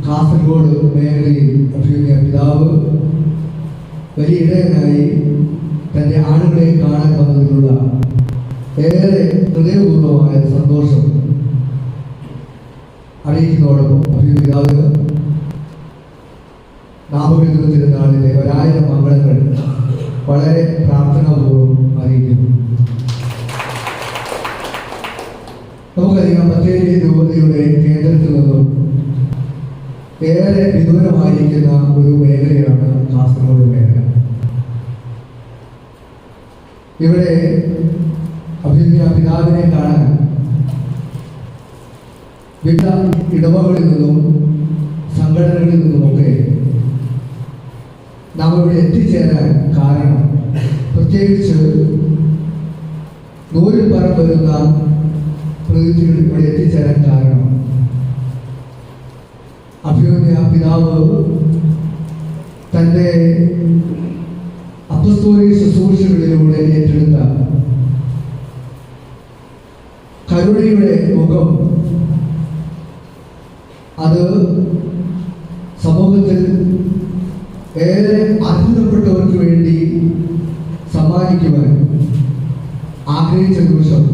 കാസർഗോഡ് മേഖലയിൽ അഭിനയ പിതാവ് വലിയ ഇടയനായി തൻ്റെ ആടുകളെ കാണാൻ വന്നതിനുള്ള ഏറെ ഹൃദയപൂർവമായ സന്തോഷം അറിയിക്കുന്നതോടൊപ്പം അഭിനയ പിതാവ് നാമകീർത്തന തിരുനാളിലെ 1000 മംഗളങ്ങൾ വളരെ പ്രാർത്ഥനാപൂർവ്വം അറിയിക്കുന്നു. നമുക്കറിയാം, ബത്തേരി രൂപതയുടെ കേന്ദ്രത്തിൽ നിന്നും ഏറെ വിദൂരമായിരിക്കുന്ന ഒരു മേഖലയാണ് കാസർഗോഡ് മേഖല. ഇവിടെ അഭിനയ പിതാവിനെ കാണാൻ വിവിധ ഇടവകളിൽ നിന്നും സംഘടനകളിൽ നിന്നുമൊക്കെ നാം ഇവിടെ എത്തിച്ചേരാൻ കാരണം, പ്രത്യേകിച്ച് നൂറിൽ പരം വരുന്ന പ്രതിനിധികൾ ഇവിടെ എത്തിച്ചേരാൻ കാരണം, അഭിനയ പിതാവ് തൻ്റെ അപ്പസ്തോലിക ശുശ്രൂഷകളിലൂടെ ഏറ്റെടുത്ത കരുണയുടെ മുഖം അത് സമൂഹത്തിൽ ഏറെ അർഹതപ്പെട്ടവർക്ക് വേണ്ടി സമ്മാനിക്കുവാൻ ആഗ്രഹിച്ച നിമിഷം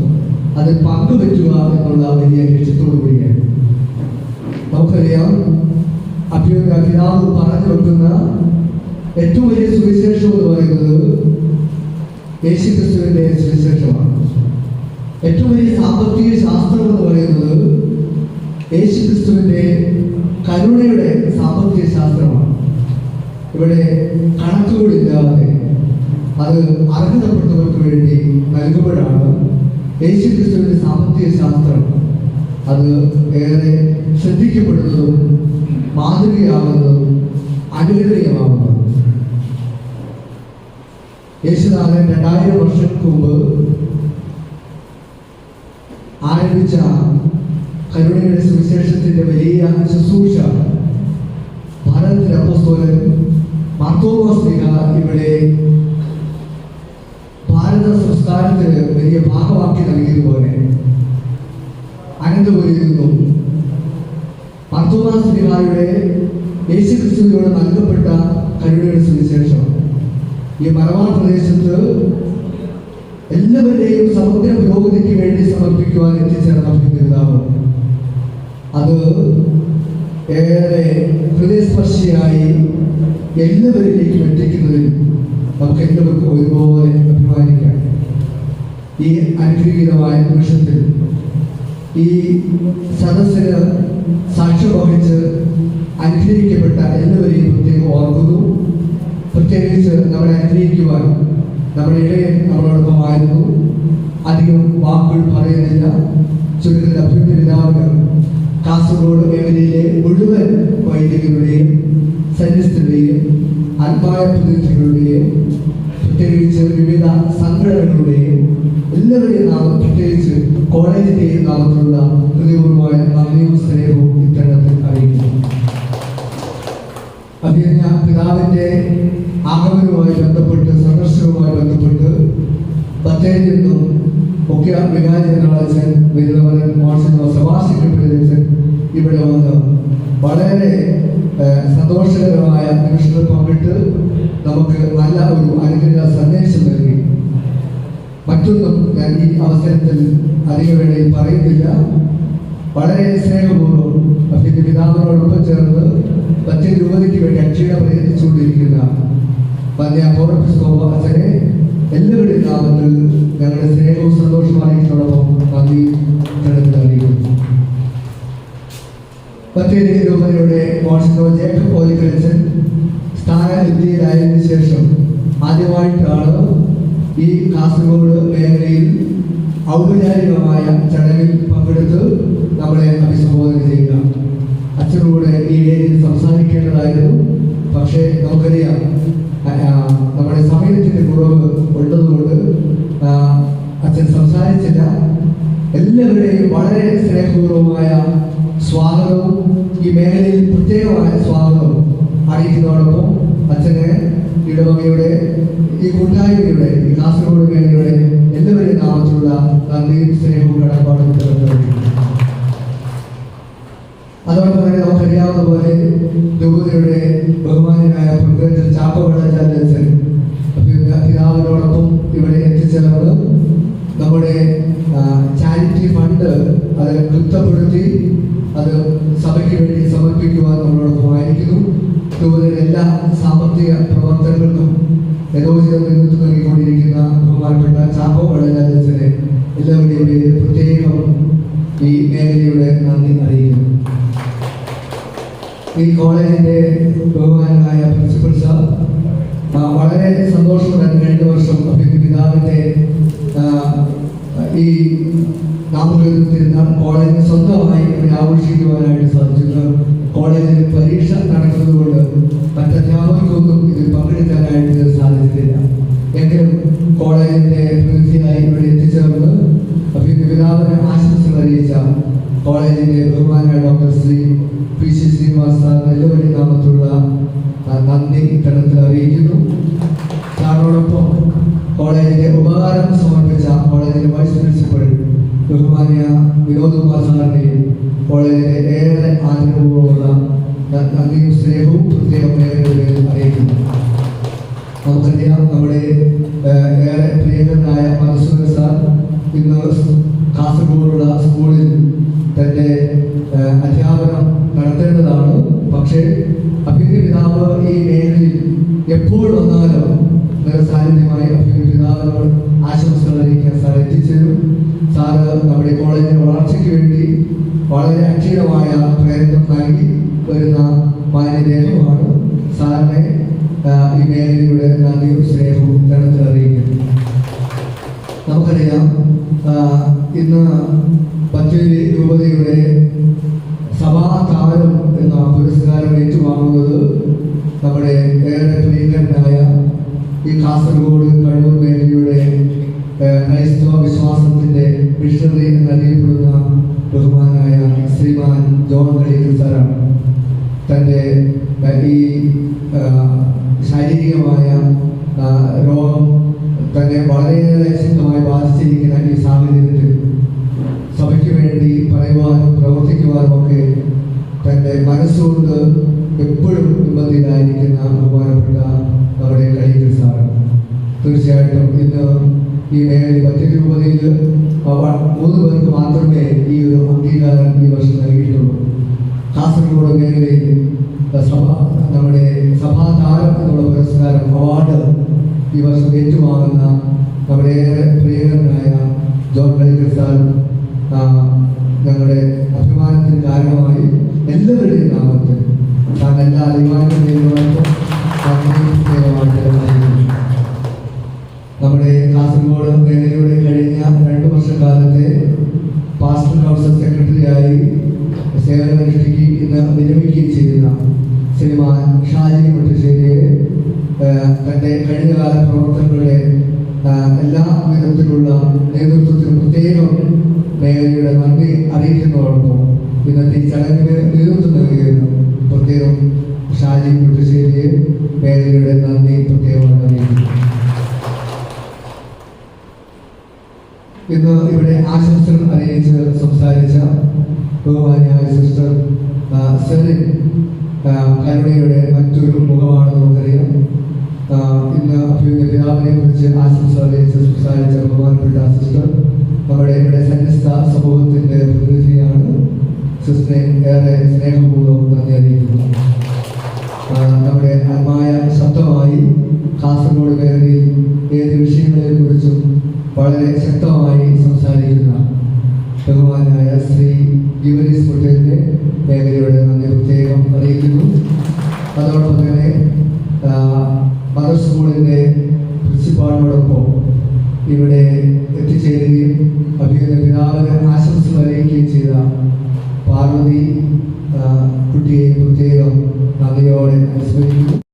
അത് പങ്കുവെക്കുക എന്നുള്ള വലിയ ലക്ഷ്യത്തോടു കൂടിയാണ്. നമുക്കറിയാം, അഭിനയ പിതാവ് പറഞ്ഞു വെക്കുന്ന ഏറ്റവും വലിയ സുവിശേഷം എന്ന് പറയുന്നത് യേശുക്രിസ്തുവിന്റെ സുവിശേഷമാണ്. ഏറ്റവും വലിയ സാമ്പത്തിക ശാസ്ത്രം എന്ന് പറയുന്നത് യേശുക്രിസ്തുവിന്റെ കരുണയുടെ സാമ്പത്തിക ശാസ്ത്രമാണ്. ഇവിടെ കണക്കുകളില്ലാതെ അത് അർഹതപ്പെട്ടവർക്ക് വേണ്ടി നൽകുമ്പോഴാണ് യേശുക്രിസ്തുവിന്റെ സാമ്പത്തിക ശാസ്ത്രം അത് ഏറെ ശ്രദ്ധിക്കപ്പെടുന്നതും മാതൃകയാവുന്നതും അനുകരണീയമാവുന്നതും. യേശുനാഥൻ 2000 വർഷങ്ങൾക്ക് മുമ്പ് ആരംഭിച്ച കരുണയുടെ സുവിശേഷത്തിന്റെ വലിയ ശുശ്രൂഷ ഭാരതത്തിലെ അപ്പോസ്തലൻ മാർത്തോമാ ശ്ലീഹ ഇവിടെ ഭാരത സംസ്കാരത്തിന് വലിയ ഭാഗമാക്കി നൽകിയതുപോലെ അനന്തപുരിയിൽ നിന്നും മാർത്തോമാ ശ്ലീഹയുടെ യേശുക്രിസ്തുവിനോട് നൽകപ്പെട്ട കരുണയുടെ സുവിശേഷം ഈ മലബാർ പ്രദേശത്ത് എല്ലാവരുടെയും സമഗ്ര പുരോഗതിക്ക് വേണ്ടി സമർപ്പിക്കുവാൻ എത്തിച്ചേർന്ന പിതാവ് അത് ഏറെ ഹൃദയസ്പർശിയായി എല്ലാവരിലേക്കും എത്തിക്കുന്നതിൽ നമുക്ക് എല്ലാവർക്കും ഒരുപോലെ അഭിമാനിക്കാം. ഈ അനുഗ്രഹീതമായ നിമിഷത്തിൽ ഈ സദസ്സിന് സാക്ഷ്യം വഹിച്ച് അനുഗ്രഹിക്കപ്പെട്ട എല്ലാവരെയും പ്രത്യേകം ഓർക്കുന്നു. പ്രത്യേകിച്ച് നമ്മളെ അനുഗ്രഹിക്കുവാൻ നമ്മുടെ ഇടയിൽ നമ്മളോടൊപ്പമായിരുന്നു. അധികം വാക്കുകൾ പറയുന്നില്ല. ചുരുക്കത്തിൽ അഭിനയ പിതാവിന് കാസർഗോഡ് മേഖലയിലെ മുഴുവൻ വൈദികരുടെയും സന്യസ്തരുടെയും ആത്മായ പ്രതിനിധികളുടെയും പ്രത്യേകിച്ച് വിവിധ സംഘടനകളുടെയും എല്ലാവരുടെയും നാമം, പ്രത്യേകിച്ച് കോളേജിന്റെയും നാമത്തിലുള്ള ഹൃദയപൂർവമായ നന്ദിയും സ്നേഹവും ഇത്തരണത്തിൽ അറിയിക്കുന്നു. അഭിനയ പിതാവിന്റെ ആഗമനവുമായി ബന്ധപ്പെട്ട്, സന്ദർശനവുമായി ബന്ധപ്പെട്ട് ബത്തേരിയിൽ നിന്നും മുഖ്യ വികാരി ജനറലച്ചൻ വിരുദ്ധവരൻ മോൺസിനോ സെബാസ്റ്റ്യൻ ഇവിടെ വന്ന് വളരെ സന്തോഷകരമായ നിമിഷങ്ങൾ പങ്കിട്ട് നമുക്ക് നല്ല ഒരു അനുഗ്രഹ സന്ദേശം നൽകി. മറ്റൊന്നും ഞാൻ ഈ അവസരത്തിൽ അധിക വേളയിൽ പറയുന്നില്ല. വളരെ സ്നേഹപൂർവ്വം അഭിനയ പിതാവിനോടൊപ്പം ചേർന്ന് ബത്തേരി രൂപതയ്ക്ക് വേണ്ടി അക്ഷീണം പ്രയത്നിച്ചുകൊണ്ടിരിക്കുന്ന പൗരപ്പിസ്കോപ്പ അച്ഛനെ എല്ലാവരുടെയും നാമത്തിൽ ഞങ്ങളുടെ സ്നേഹവും സന്തോഷവും അറിയിക്കുന്നതോടൊപ്പം നന്ദി അറിയിക്കുന്നു. ബത്തേരി രൂപതയുടെ മോൺസിനോ ജേക്കബ് പോലിക്കലച്ചൻ സ്ഥാനലബ്ധിയിലായതിനു ശേഷം ആദ്യമായിട്ടാണ് ഈ കാസർഗോഡ് മേഖലയിൽ ഔപചാരികമായ ചടങ്ങിൽ പങ്കെടുത്ത് നമ്മളെ അഭിസംബോധന ചെയ്യുക. അച്ഛനോട് ഈ വളരെ സ്നേഹപൂർവമായ സ്വാഗതവും ഈ മേഖലയിൽ പ്രത്യേകമായ സ്വാഗതവും അറിയിക്കുന്നതോടൊപ്പം അച്ഛനെ ഇടവകയുടെ ഈ കൂട്ടായ്മയുടെ ഈ കാസർഗോഡ് മേഖലയുടെ എല്ലാവരുടെയും നാമത്തിലുള്ള നന്ദിയും സ്നേഹവും കടപ്പാടും അതോടൊപ്പം തന്നെ നമുക്കറിയാവുന്ന പോലെ രൂപതയുടെ ബഹുമാനായ പ്രൊഫസർ ചാപ്പവളച്ചാലച്ചൻ പിതാവിനോടൊപ്പം ഇവിടെ എത്തിച്ചേർന്ന് നമ്മുടെ ചാരിറ്റി ഫണ്ട് അത് കൃത്യപ്പെടുത്തി അത് സഭയ്ക്ക് വേണ്ടി സമർപ്പിക്കുവാൻ നമ്മളോടൊപ്പമായിരിക്കുന്നു. രൂപതയുടെ എല്ലാ സാമ്പത്തിക പ്രവർത്തനങ്ങൾക്കും യഥോചിത നേതൃത്വം നൽകിക്കൊണ്ടിരിക്കുന്ന ബഹുമാനപ്പെട്ട ചാപ്പവളച്ചാലച്ചനെ എല്ലാവരുടെയും പേരിൽ പ്രത്യേകം ഈ മേഖലയുടെ നന്ദി അറിയിക്കുന്നു. ഈ കോളേജിന്റെ ബഹുമാനായ പ്രിൻസിപ്പൽ സാർ വളരെ സന്തോഷമുണ്ടായിരുന്നു. കഴിഞ്ഞ വർഷം പിതാവിന്റെ ഈ നാമകീർത്തിരുന്ന കോളേജിന് സ്വന്തമായി ഇവിടെ ആഘോഷിക്കുവാനായിട്ട് സാധിച്ചു. കോളേജിൽ പരീക്ഷ നടക്കുന്നത് കൊണ്ട് മറ്റധ്യാപകർക്കൊന്നും ഇതിൽ പങ്കെടുക്കാനായിട്ട് സാധിച്ചിട്ടില്ല. എങ്കിലും കോളേജിന്റെ പ്രതിനിധിയായി ഇവിടെ എത്തിച്ചേർന്ന് പിതാവിനെ ആശംസകൾ അറിയിച്ച കോളേജിന്റെ ബഹുമാനായ ഡോക്ടർ ശ്രീ PC ശ്രീനിവാസ് സാറിന് എല്ലാവരുടെയും നാമത്തിലുള്ള നന്ദി ഇത്തരത്തിൽ അറിയിക്കുന്നു. സാറിനോടൊപ്പം കോളേജിന്റെ ഉപകാരം സമർപ്പിച്ച കോളേജിന്റെ വൈസ് പ്രിൻസിപ്പൽ ബഹുമാനിയ വിനോദ് കുമാർ സാറിനെയും കോളേജിന്റെ ഏറെ ആദരപൂർവ്വമുള്ള നന്ദിയും സ്നേഹവും പ്രത്യേകം അറിയിക്കുന്നു. നമുക്കറിയാം നമ്മുടെ ഏറെ പ്രിയങ്കരനായ മധുസൂദൻ സാർ ഇന്ന് കാസർഗോഡുള്ള സ്കൂളിൽ തന്റെ അധ്യാപനം നടത്തേണ്ടതാണ്. പക്ഷേ അഭിനയ പിതാവ് ഈ മേഖലയിൽ എപ്പോൾ വന്നാലും സാന്നിധ്യമായി അഭിനയ പിതാവിനോട് ആശംസകൾ അറിയിക്കാൻ സാർ എത്തിച്ചേരും. സാറ് നമ്മുടെ കോളേജിന്റെ വളർച്ചയ്ക്ക് വേണ്ടി വളരെ അക്ഷീണമായ പ്രയത്നം നൽകി വരുന്ന മാന്യദേഹമാണ്. സാറിനെ ഈ മേഖലയുടെ നന്ദിയും സ്നേഹവും തരത്തിൽ അറിയിക്കുന്നു. നമുക്കറിയാം ഇന്ന് പഞ്ചേരി രൂപതയുടെ സഭാതാരം എന്ന പുരസ്കാരം ഏറ്റുവാങ്ങുന്നത് നമ്മുടെ ഏറെ പ്രിയങ്കരനായ ഈ കാസർഗോഡ് കണ്ണൂർ മേഖലയുടെ ക്രൈസ്തവ വിശ്വാസത്തിന്റെ മിഷണറി എന്നറിയപ്പെടുന്ന ബഹുമാനായ ശ്രീമാൻ ജോൺ കളിക്കൽ സാറാണ്. തൻ്റെ ഈ ശാരീരികമായ രോഗം തന്നെ വളരെയേറെ ശക്തമായി ബാധിച്ചിരിക്കുന്ന ഈ സാഹചര്യത്തിൽ സഭയ്ക്ക് വേണ്ടി പറയുവാനും പ്രവർത്തിക്കുവാനും ഒക്കെ തൻ്റെ മനസ്സുകൊണ്ട് എപ്പോഴും മുൻപന്തിയിലായിരിക്കുന്ന ബഹുമാനപ്പെട്ട നമ്മുടെ കളിക്കൽ സാറാണ്. തീർച്ചയായിട്ടും ഇന്ന് ഈ മേഖലയിൽ മറ്റൊരു രൂപതയിൽ 3 പേർക്ക് മാത്രമേ ഈ ഒരു അംഗീകാരം ഈ വർഷം നൽകിയിട്ടുള്ളൂ. കാസർഗോഡ് മേഖലയിൽ നമ്മുടെ സഭാതാരം എന്നുള്ള പുരസ്കാരം അവാർഡ് ഈ വർഷം ഏറ്റുവാങ്ങുന്ന നമ്മുടെ ഏറെ പ്രിയങ്കരനായ ജോൺ കളിക്കൽ സാർ ഞങ്ങളുടെ അഭിമാനത്തിന് കാരണമായി എല്ലാവരുടെയും നാമത്തിൽ താൻ എല്ലാ അഭിമാനങ്ങളുടെയും നമ്മുടെ കാസർഗോഡ് മേഖലയുടെ കഴിഞ്ഞ 2 വർഷക്കാലത്തെ പാസ്റ്റർ കൗൺസിൽ സെക്രട്ടറിയായി സേവനമനുഷ്ഠിക്കുകയും ഇന്ന് വിരമിക്കുകയും ചെയ്യുന്ന ശ്രീമാൻ ഷാജി മുട്ടശ്ശേരിയെ തൻ്റെ കഴിഞ്ഞകാല പ്രവർത്തനങ്ങളുടെ എല്ലാ വിധത്തിലുള്ള നേതൃത്വത്തിനും പ്രത്യേകം മേഖലയുടെ നന്ദി അറിയിക്കുന്നതോടൊപ്പം ഇന്നത്തെ ഈ ചടങ്ങിന് നേതൃത്വം നൽകിയിരുന്നു പ്രത്യേകം ഷാജി മുട്ടശ്ശേരിയെ മേഖലയുടെ നന്ദി പ്രത്യേകമായി അറിയിക്കുന്നു. ഇന്ന് ഇവിടെ ആശംസകൾ അറിയിച്ച് സംസാരിച്ച ബഹുമാനിയായ സിസ്റ്റർ സെറിൻ കരുണയുടെ മറ്റൊരു മുഖമാണ് നമുക്കറിയാം. ഇന്ന് പിതാവിനെ കുറിച്ച് ആശംസ അറിയിച്ച് സംസാരിച്ച ബഹുമാനപ്പെട്ട സിസ്റ്റർ നമ്മുടെ ഇവിടെ സന്യസ്ത സമൂഹത്തിന്റെ പ്രതിനിധിയാണ്. സിസ്റ്ററെ ഏറെ സ്നേഹപൂർവ്വം നന്ദി അറിയിക്കുന്നു. നമ്മുടെ ആത്മായ ശബ്ദമായി കാസർഗോഡ് മേഖലയിൽ ഏത് വിഷയങ്ങളെ കുറിച്ചും വളരെ ശക്തമായി സംസാരിക്കുന്ന ബഹുമാനായ ശ്രീ ഗിവരീസ് മുട്ടേലിന്റെ മേഖലയുടെ നന്ദി പ്രത്യേകം അറിയിക്കുന്നു. അതോടൊപ്പം തന്നെ മദർ സ്കൂളിന്റെ പ്രിൻസിപ്പാളിനോടൊപ്പം ഇവിടെ എത്തിച്ചേരുകയും അഭിനന്ദ പിതാവിന് ആശംസകൾ അറിയിക്കുകയും ചെയ്ത പാർവതി കുട്ടിയെ പ്രത്യേകം നന്ദിയോടെ അനുസ്മരിക്കുന്നു.